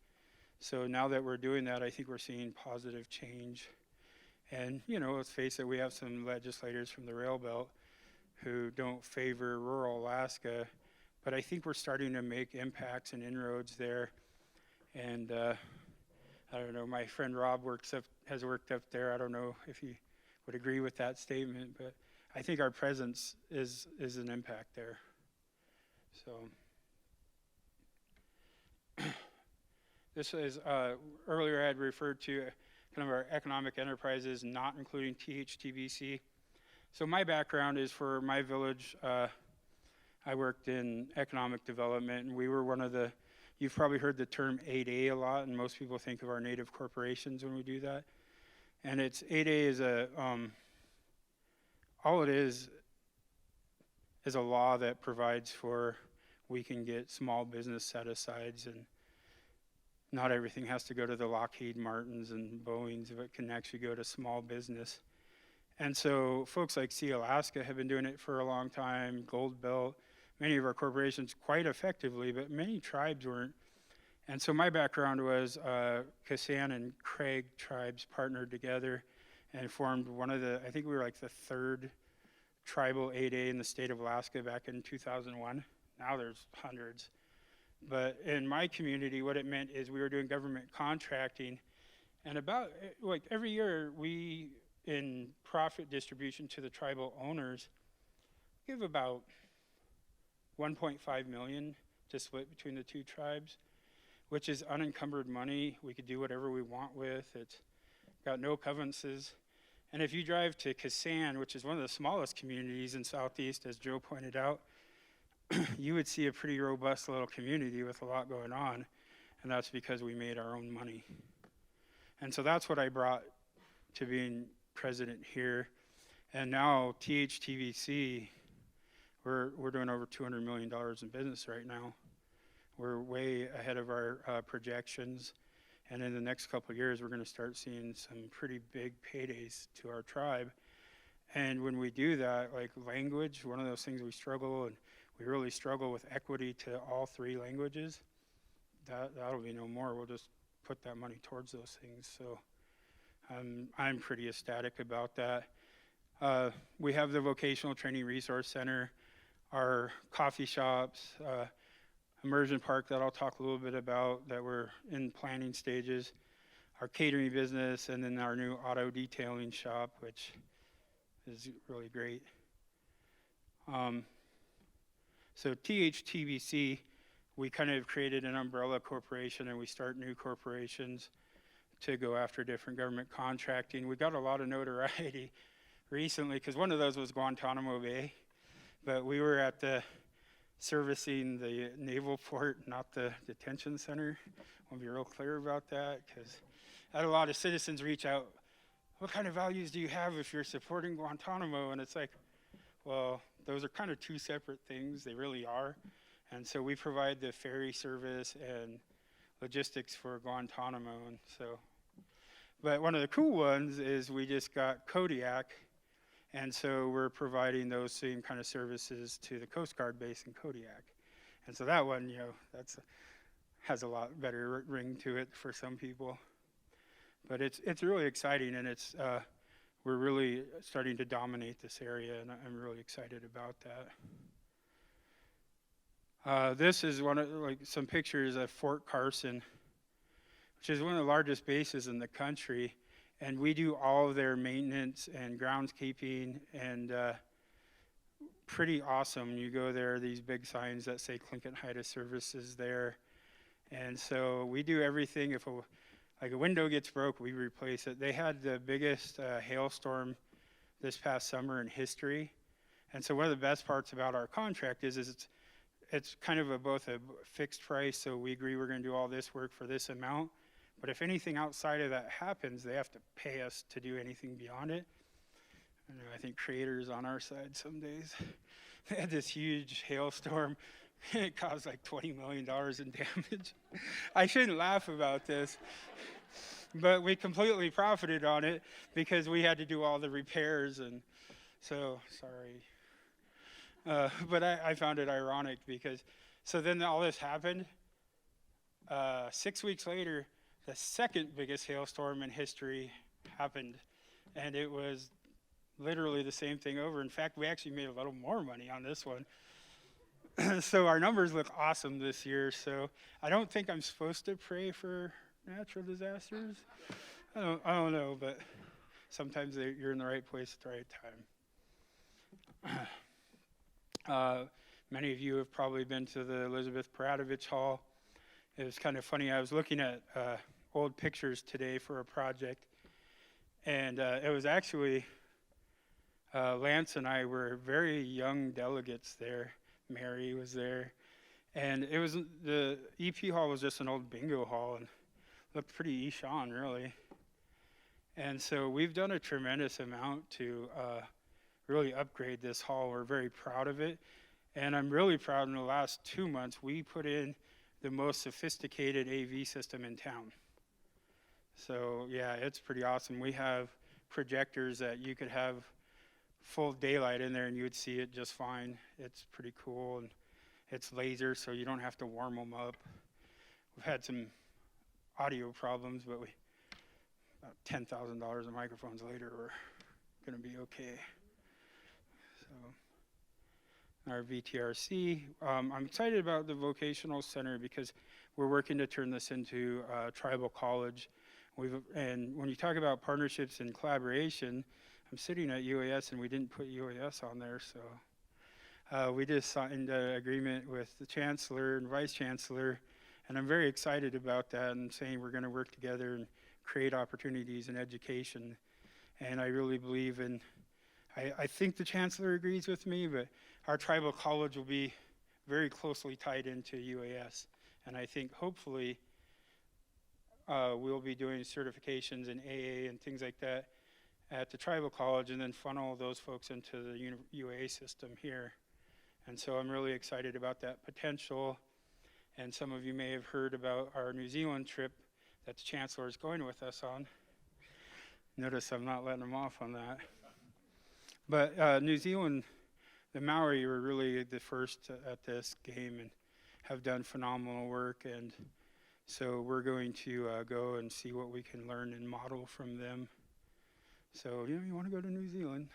so now that we're doing that, I think we're seeing positive change. And, you know, let's face it, we have some legislators from the Rail Belt who don't favor rural Alaska, but I think we're starting to make impacts and inroads there. And I don't know, my friend Rob has worked up there. I don't know if he would agree with that statement, but I think our presence is an impact there. So this is, earlier I had referred to kind of our economic enterprises, not including THTBC. So my background is, for my village, I worked in economic development, and we were one of the, you've probably heard the term 8A a lot, and most people think of our native corporations when we do that. And it's 8A is all it is a law that provides for, we can get small business set-asides, and not everything has to go to the Lockheed Martins and Boeings, but it can actually go to small business. And so folks like Alaska have been doing it for a long time, Gold Belt, many of our corporations quite effectively, but many tribes weren't. And so my background was Kasan and Craig tribes partnered together and formed one of the, I think we were like the third tribal 8A in the state of Alaska back in 2001. now there's hundreds. But in my community, what it meant is we were doing government contracting, and about, like, every year we, in profit distribution to the tribal owners, give about 1.5 million to split between the two tribes, which is unencumbered money. We could do whatever we want with. It's got no covenances. And if you drive to Kasan, which is one of the smallest communities in Southeast, as Joe pointed out, you would see a pretty robust little community with a lot going on, and that's because we made our own money. And so that's what I brought to being president here. And now THTVC, we're doing over $200 million in business right now. We're way ahead of our projections, and in the next couple of years, we're going to start seeing some pretty big paydays to our tribe. And when we do that, like language, one of those things we struggle, and we really struggle with equity to all three languages. That'll be no more. We'll just put that money towards those things. So I'm pretty ecstatic about that. We have the Vocational Training Resource Center, our coffee shops, Immersion Park that I'll talk a little bit about that we're in planning stages, our catering business, and then our new auto detailing shop, which is really great. So THTVC, we kind of created an umbrella corporation, and we start new corporations to go after different government contracting. We got a lot of notoriety recently because one of those was Guantanamo Bay, but we were at the servicing the naval port, not the detention center. I'll be real clear about that because I had a lot of citizens reach out, what kind of values do you have if you're supporting Guantanamo? And it's like, well, those are kind of two separate things. They really are. And so we provide the ferry service and logistics for Guantanamo. And so, but one of the cool ones is we just got Kodiak. And so we're providing those same kind of services to the Coast Guard base in Kodiak. And so that one, you know, has a lot better ring to it for some people. But it's really exciting, and we're really starting to dominate this area, and I'm really excited about that. This is some pictures of Fort Carson, which is one of the largest bases in the country. And we do all of their maintenance and groundskeeping, and pretty awesome. You go there, these big signs that say Tlingit Haida services there. And so we do everything. If a window gets broke, we replace it. They had the biggest hailstorm this past summer in history. And so one of the best parts about our contract is it's kind of both a fixed price, so we agree we're going to do all this work for this amount. But if anything outside of that happens, they have to pay us to do anything beyond it. And I think Creator's on our side some days. They had this huge hailstorm. It caused like $20 million in damage. I shouldn't laugh about this, but we completely profited on it because we had to do all the repairs. And so, sorry. But I found it ironic because, so then all this happened. 6 weeks later, the second biggest hailstorm in history happened, and it was literally the same thing over. In fact, we actually made a little more money on this one. So our numbers look awesome this year. So I don't think I'm supposed to pray for natural disasters. I don't know, but sometimes you're in the right place at the right time. Many of you have probably been to the Elizabeth Prattovich Hall. It was kind of funny. I was looking at old pictures today for a project, and it was actually Lance and I were very young delegates there. Mary was there, and it was the EP hall was just an old bingo hall and looked pretty Ishan, really. And so we've done a tremendous amount to really upgrade this hall. We're very proud of it, and I'm really proud in the last 2 months we put in the most sophisticated AV system in town. So yeah, it's pretty awesome. We have projectors that you could have full daylight in there and you would see it just fine. It's pretty cool, and it's laser, so you don't have to warm them up. We've had some audio problems, but about $10,000 in microphones later, we're gonna be okay. our VTRC. I'm excited about the Vocational Center because we're working to turn this into a tribal college. And when you talk about partnerships and collaboration, I'm sitting at UAS and we didn't put UAS on there, so we just signed an agreement with the Chancellor and Vice Chancellor, and I'm very excited about that and saying we're going to work together and create opportunities in education. And I really believe in, I think the Chancellor agrees with me, but our tribal college will be very closely tied into UAS. And I think hopefully we'll be doing certifications in AA and things like that at the tribal college and then funnel those folks into the UA system here. And so I'm really excited about that potential. And some of you may have heard about our New Zealand trip that the Chancellor is going with us on. Notice I'm not letting him off on that. But New Zealand, the Maori were really the first at this game and have done phenomenal work. And so we're going to go and see what we can learn and model from them. So, you want to go to New Zealand.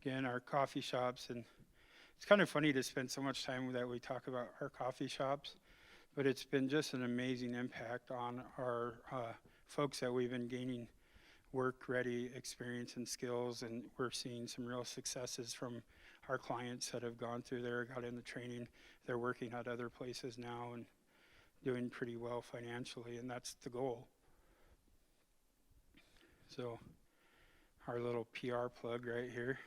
Again, our coffee shops, and it's kind of funny to spend so much time that we talk about our coffee shops, but it's been just an amazing impact on our folks that we've been gaining work-ready experience and skills, and we're seeing some real successes from our clients that have gone through there, got in the training. They're working at other places now and doing pretty well financially, and that's the goal. So our little PR plug right here.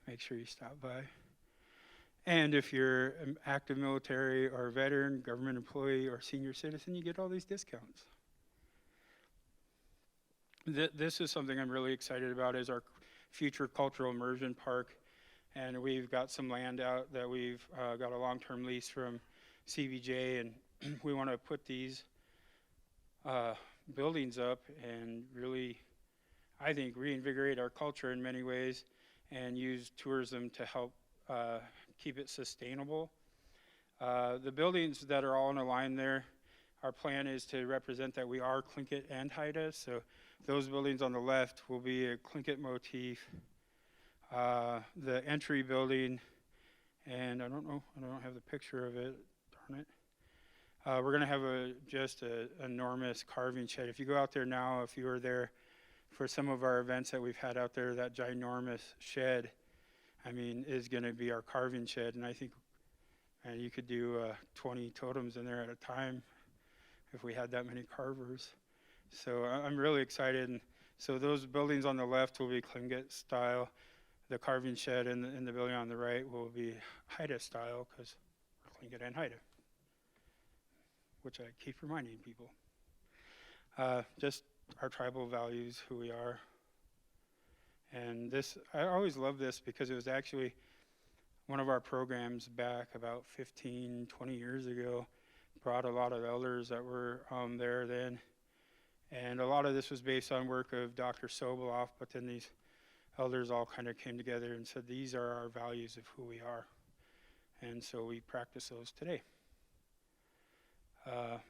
Make sure you stop by. And if you're an active military or a veteran, government employee, or senior citizen, you get all these discounts. This is something I'm really excited about, is our future cultural immersion park. And we've got some land out that we've got a long-term lease from CBJ, and we want to put these buildings up and really, I think, reinvigorate our culture in many ways and use tourism to help keep it sustainable. The buildings that are all in a line there, our plan is to represent that we are Tlingit and Haida. So those buildings on the left will be a Tlingit motif. The entry building, and I don't have the picture of it, darn it. We're going to have just an enormous carving shed. If you go out there now, if you were there for some of our events that we've had out there, that ginormous shed, I mean, is going to be our carving shed. And I think you could do 20 totems in there at a time if we had that many carvers. So I'm really excited. And so those buildings on the left will be Tlingit style. The carving shed and the building on the right will be Haida style, because we're Tlingit and Haida, which I keep reminding people. Just our tribal values, who we are. And this, I always love this because it was actually one of our programs back about 15, 20 years ago, brought a lot of elders that were there then. And a lot of this was based on work of Dr. Sobolov, but then these elders all kind of came together and said, these are our values of who we are. And so we practice those today.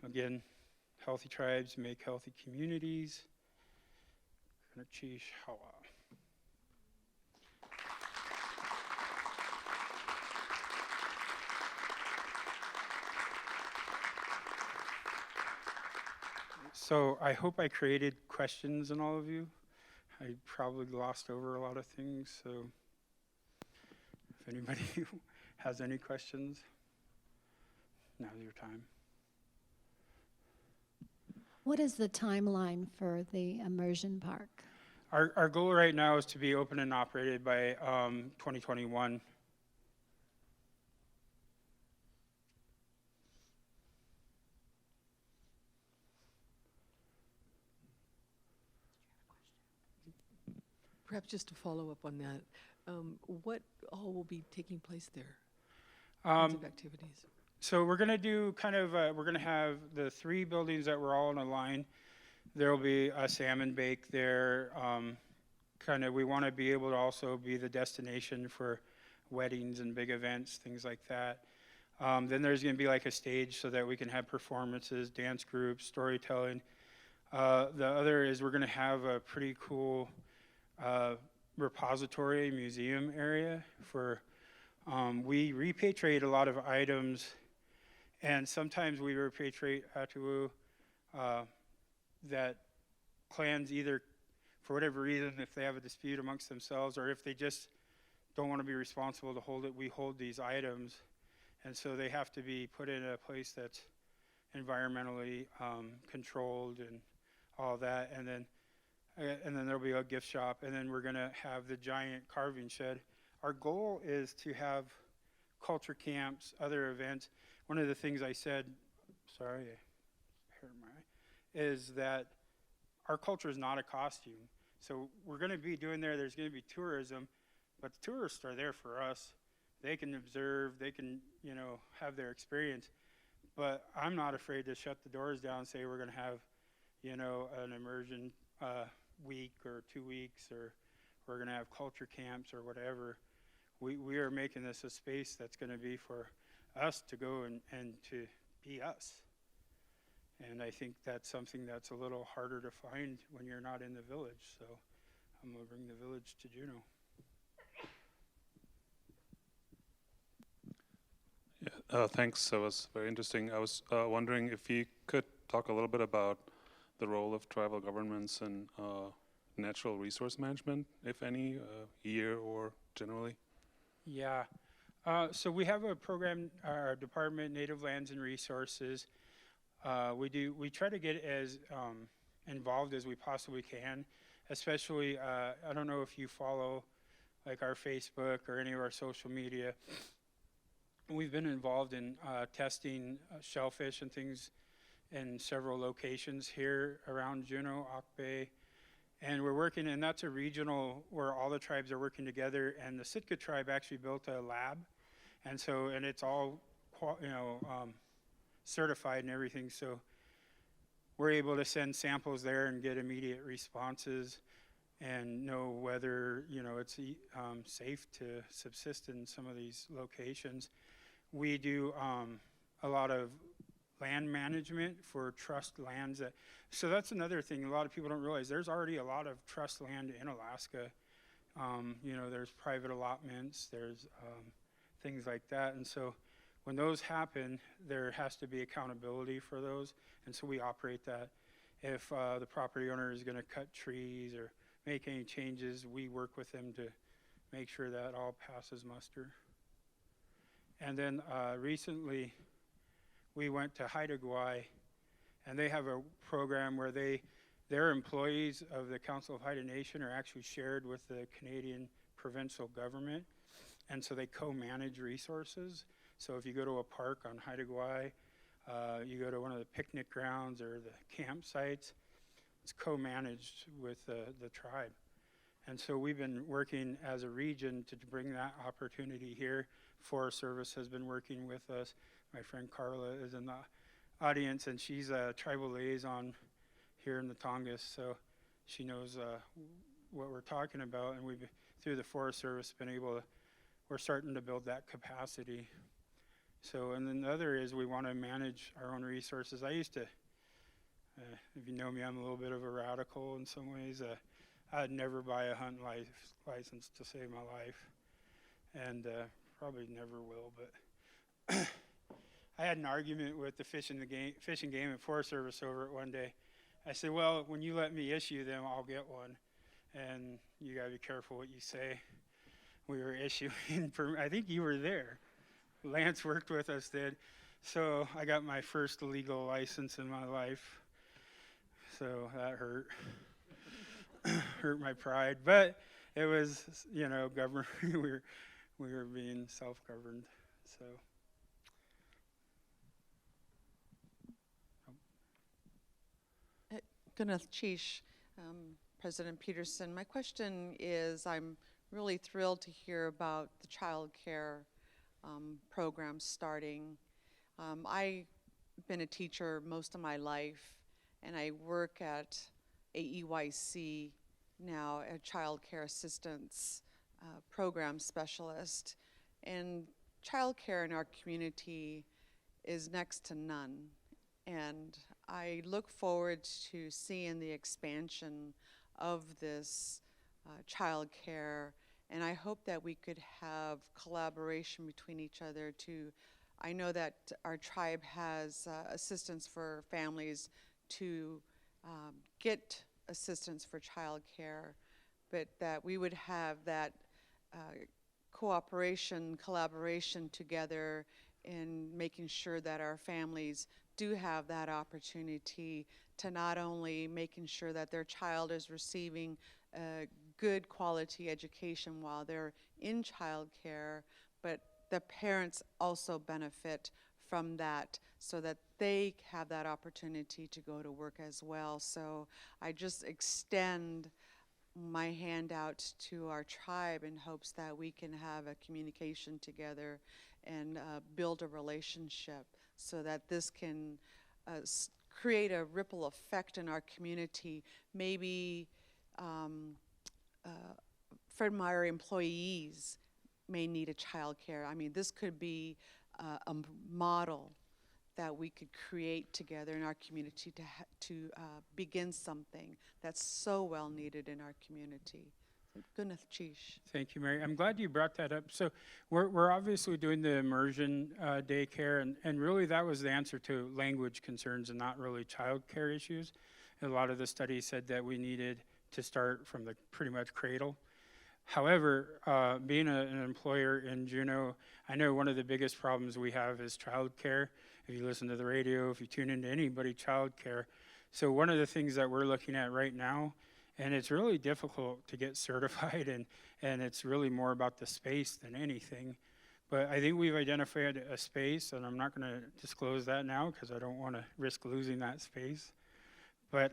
Again, healthy tribes make healthy communities. So I hope I created questions in all of you. I probably glossed over a lot of things, so if anybody has any questions, now's your time. What is the timeline for the immersion park? Our goal right now is to be open and operated by 2021. Perhaps just to follow up on that, what all will be taking place there? Um, Kinds of activities. So we're going to do we're going to have the 3 buildings that were all in a line. There will be a salmon bake there. We want to be able to also be the destination for weddings and big events, things like that. Then there's going to be like a stage so that we can have performances, dance groups, storytelling. The other is we're going to have a pretty cool repository museum area for, we repatriate a lot of items, and sometimes we repatriate atu'u that clans either, for whatever reason, if they have a dispute amongst themselves or if they just don't want to be responsible to hold it, we hold these items. And so they have to be put in a place that's environmentally controlled and all that. And then there'll be a gift shop. And then we're going to have the giant carving shed. Our goal is to have culture camps, other events. One of the things I said, sorry, I hurt my eye, is that our culture is not a costume. So we're going to be doing there's going to be tourism, but the tourists are there for us. They can observe, they can, have their experience. But I'm not afraid to shut the doors down and say we're going to have, an immersion week or 2 weeks, or we're going to have culture camps or whatever. We are making this a space that's going to be for us to go and to be us. And I think that's something that's a little harder to find when you're not in the village. So I'm going to bring the village to Juneau. Yeah, thanks. That was very interesting. I was wondering if you could talk a little bit about the role of tribal governments in natural resource management, if any, here or generally. Yeah. So we have a program, our department, Native Lands and Resources. We try to get as involved as we possibly can, especially, I don't know if you follow like our Facebook or any of our social media. We've been involved in testing shellfish and things in several locations here around Juneau, Akbe, and we're working, and that's a regional where all the tribes are working together, and the Sitka tribe actually built a lab, and it's all certified and everything, so we're able to send samples there and get immediate responses and know whether it's safe to subsist in some of these locations. We do a lot of land management for trust lands. So that's another thing a lot of people don't realize. There's already a lot of trust land in Alaska. There's private allotments, there's things like that. And so when those happen, there has to be accountability for those. And so we operate that. If the property owner is going to cut trees or make any changes, we work with them to make sure that all passes muster. And then recently, we went to Haida, and they have a program where their employees of the Council of Haida Nation are actually shared with the Canadian provincial government, and so they co-manage resources. So if you go to a park on Haida, you go to one of the picnic grounds or the campsites, it's co-managed with the tribe. And so we've been working as a region to bring that opportunity here. Forest Service has been working with us. My friend Carla is in the audience, and she's a tribal liaison here in the Tongass, so she knows what we're talking about. And we've, through the Forest Service, we're starting to build that capacity. So, and then the other is we want to manage our own resources. I used to, if you know me, I'm a little bit of a radical in some ways. I'd never buy a hunting license to save my life, and probably never will, but I had an argument with the Fish and Game and Forest Service over it one day. I said, well, when you let me issue them, I'll get one, and you gotta be careful what you say. We were issuing, I think you were there. Lance worked with us then. So I got my first legal license in my life. So that hurt. Hurt my pride. But it was, government. we were being self-governed. So. Gunath Chish, President Peterson, my question is, I'm really thrilled to hear about the child care program starting. I've been a teacher most of my life, and I work at AEYC now, a child care assistance program specialist. And child care in our community is next to none. And I look forward to seeing the expansion of this childcare, and I hope that we could have collaboration between each other to, I know that our tribe has assistance for families to get assistance for childcare, but that we would have that cooperation, collaboration together in making sure that our families do have that opportunity to not only making sure that their child is receiving a good quality education while they're in childcare, but the parents also benefit from that so that they have that opportunity to go to work as well. So I just extend my hand out to our tribe in hopes that we can have a communication together and build a relationship so that this can create a ripple effect in our community. Maybe from our employees may need a child care. I mean, this could be a model that we could create together in our community to begin something that's so well needed in our community. Goodness, Chish. Thank you, Mary. I'm glad you brought that up. So we're obviously doing the immersion daycare, and really that was the answer to language concerns and not really child care issues. A lot of the studies said that we needed to start from the pretty much cradle. However, being an employer in Juneau, I know one of the biggest problems we have is child care. If you listen to the radio, if you tune into anybody, child care. So one of the things that we're looking at right now, and it's really difficult to get certified, and it's really more about the space than anything. But I think we've identified a space, and I'm not going to disclose that now because I don't want to risk losing that space. But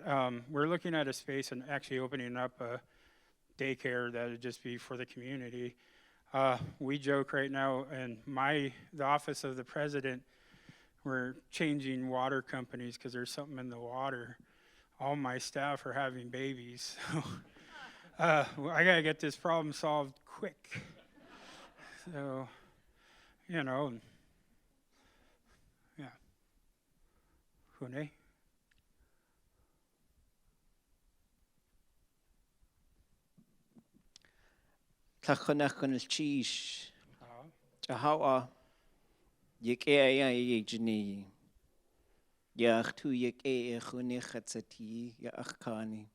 we're looking at a space and actually opening up a daycare that would just be for the community. We joke right now, and the office of the president, we're changing water companies because there's something in the water. All my staff are having babies. So I got to get this problem solved quick. So, you know, yeah. Hune? Tlachonachon chish. Jahawa. Yik ea jini. Yach tu yik ea chunichatsati yachkani.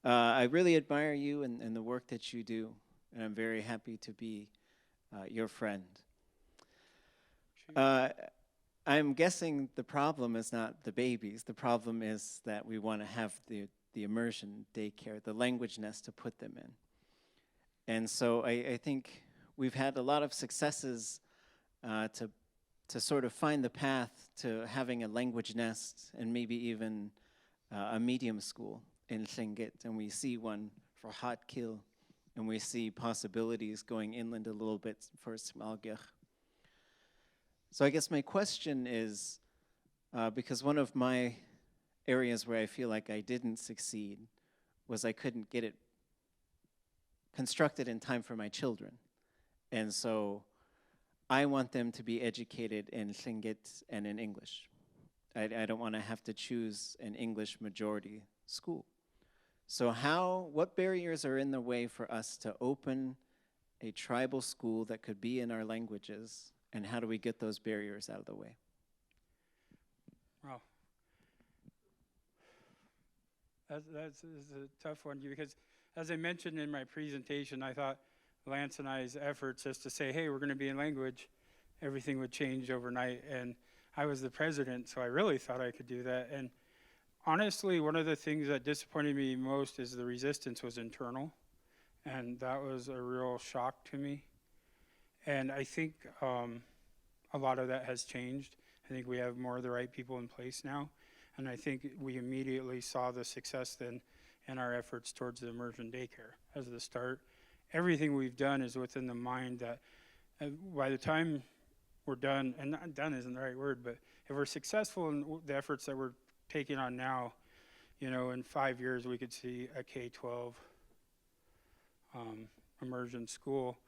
I really admire you and the work that you do, and I'm very happy to be your friend. I'm guessing the problem is not the babies. The problem is that we want to have the immersion daycare, the language nest to put them in. And so I think we've had a lot of successes to sort of find the path to having a language nest and maybe even a medium school in Tlingit. And we see one for Hatkil, and we see possibilities going inland a little bit for Smalgich. So I guess my question is, because one of my areas where I feel like I didn't succeed was I couldn't get it constructed in time for my children. And so I want them to be educated in Tlingit and in English. I don't want to have to choose an English majority school. So what barriers are in the way for us to open a tribal school that could be in our languages, and how do we get those barriers out of the way? Wow. That's a tough one, because as I mentioned in my presentation, I thought Lance and I's efforts just to say, hey, we're going to be in language, everything would change overnight. And I was the president, so I really thought I could do that. And honestly, one of the things that disappointed me most is the resistance was internal. And that was a real shock to me. And I think a lot of that has changed. I think we have more of the right people in place now. And I think we immediately saw the success then in our efforts towards the immersion daycare as the start. Everything we've done is within the mind that by the time we're done, and not done isn't the right word, but if we're successful in the efforts that we're taking on now, you know, in 5 years we could see a K-12 immersion school.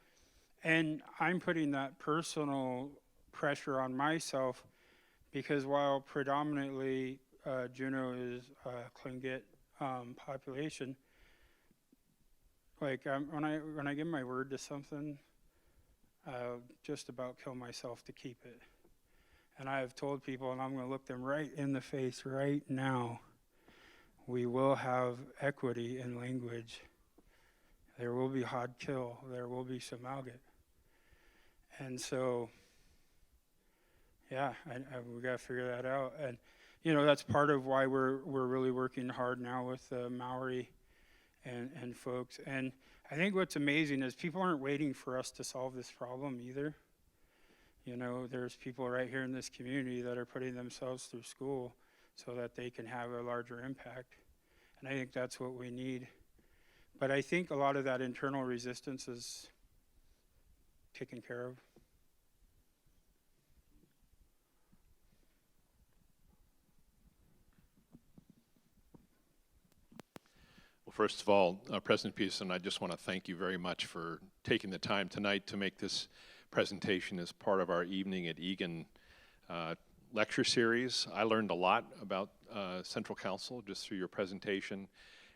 And I'm putting that personal pressure on myself because while predominantly Juneau is a Tlingit population, like when I give my word to something, I'll just about kill myself to keep it. And I have told people, and I'm going to look them right in the face right now, we will have equity in language. There will be hard kill. There will be Samalgit. And so, yeah, we got to figure that out. And, you know, that's part of why we're really working hard now with the Maori and folks. And I think what's amazing is people aren't waiting for us to solve this problem either. You know, there's people right here in this community that are putting themselves through school so that they can have a larger impact. And I think that's what we need. But I think a lot of that internal resistance is taken care of. Well, first of all, President Peterson, I just want to thank you very much for taking the time tonight to make this presentation as part of our Evening at Egan lecture series. I learned a lot about Central Council just through your presentation,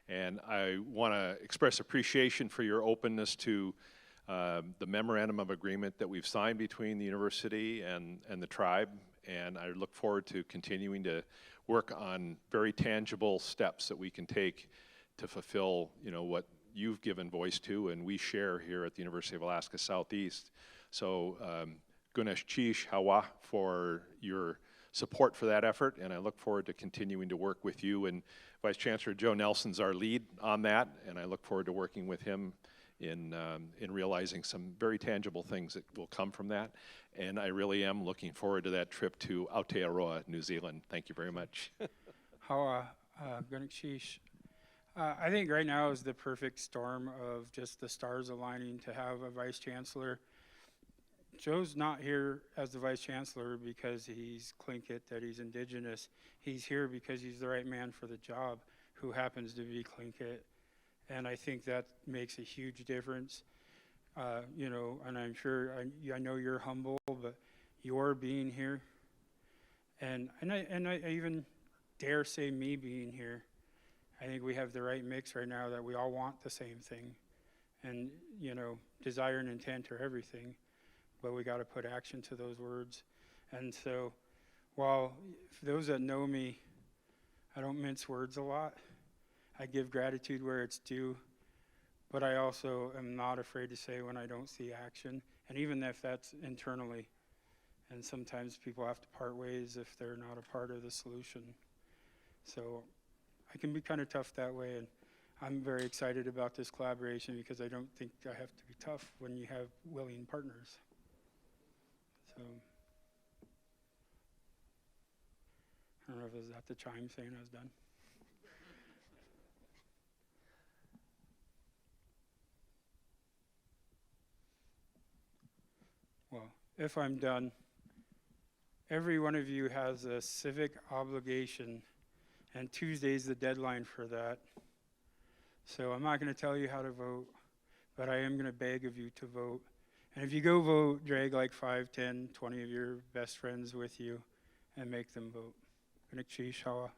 and I want to express appreciation for your openness to the memorandum of agreement that we've signed between the university and the tribe, and I look forward to continuing to work on very tangible steps that we can take to fulfill, you know, what you've given voice to and we share here at the University of Alaska Southeast. So, Gunesh Chish Hawa for your support for that effort, and I look forward to continuing to work with you. And Vice Chancellor Joe Nelson's our lead on that, and I look forward to working with him in realizing some very tangible things that will come from that. And I really am looking forward to that trip to Aotearoa, New Zealand. Thank you very much. Hawa, Gunesh. I think right now is the perfect storm of just the stars aligning to have a vice chancellor. Joe's not here as the vice chancellor because he's Tlingit, that he's indigenous. He's here because he's the right man for the job, who happens to be Tlingit. And I think that makes a huge difference. You know, and I'm sure, I know you're humble, but your being here, and I even dare say me being here, I think we have the right mix right now that we all want the same thing. And, you know, desire and intent are everything, but we got to put action to those words. And so, while for those that know me, I don't mince words a lot. I give gratitude where it's due, but I also am not afraid to say when I don't see action, and even if that's internally. And sometimes people have to part ways if they're not a part of the solution. So I can be kind of tough that way, and I'm very excited about this collaboration because I don't think I have to be tough when you have willing partners. So I don't know if is that the chime saying I was done. Well, if I'm done, every one of you has a civic obligation, and Tuesday's the deadline for that. So I'm not going to tell you how to vote, but I am going to beg of you to vote. And if you go vote, drag like 5, 10, 20 of your best friends with you and make them vote. Gunesh Chish Hawa.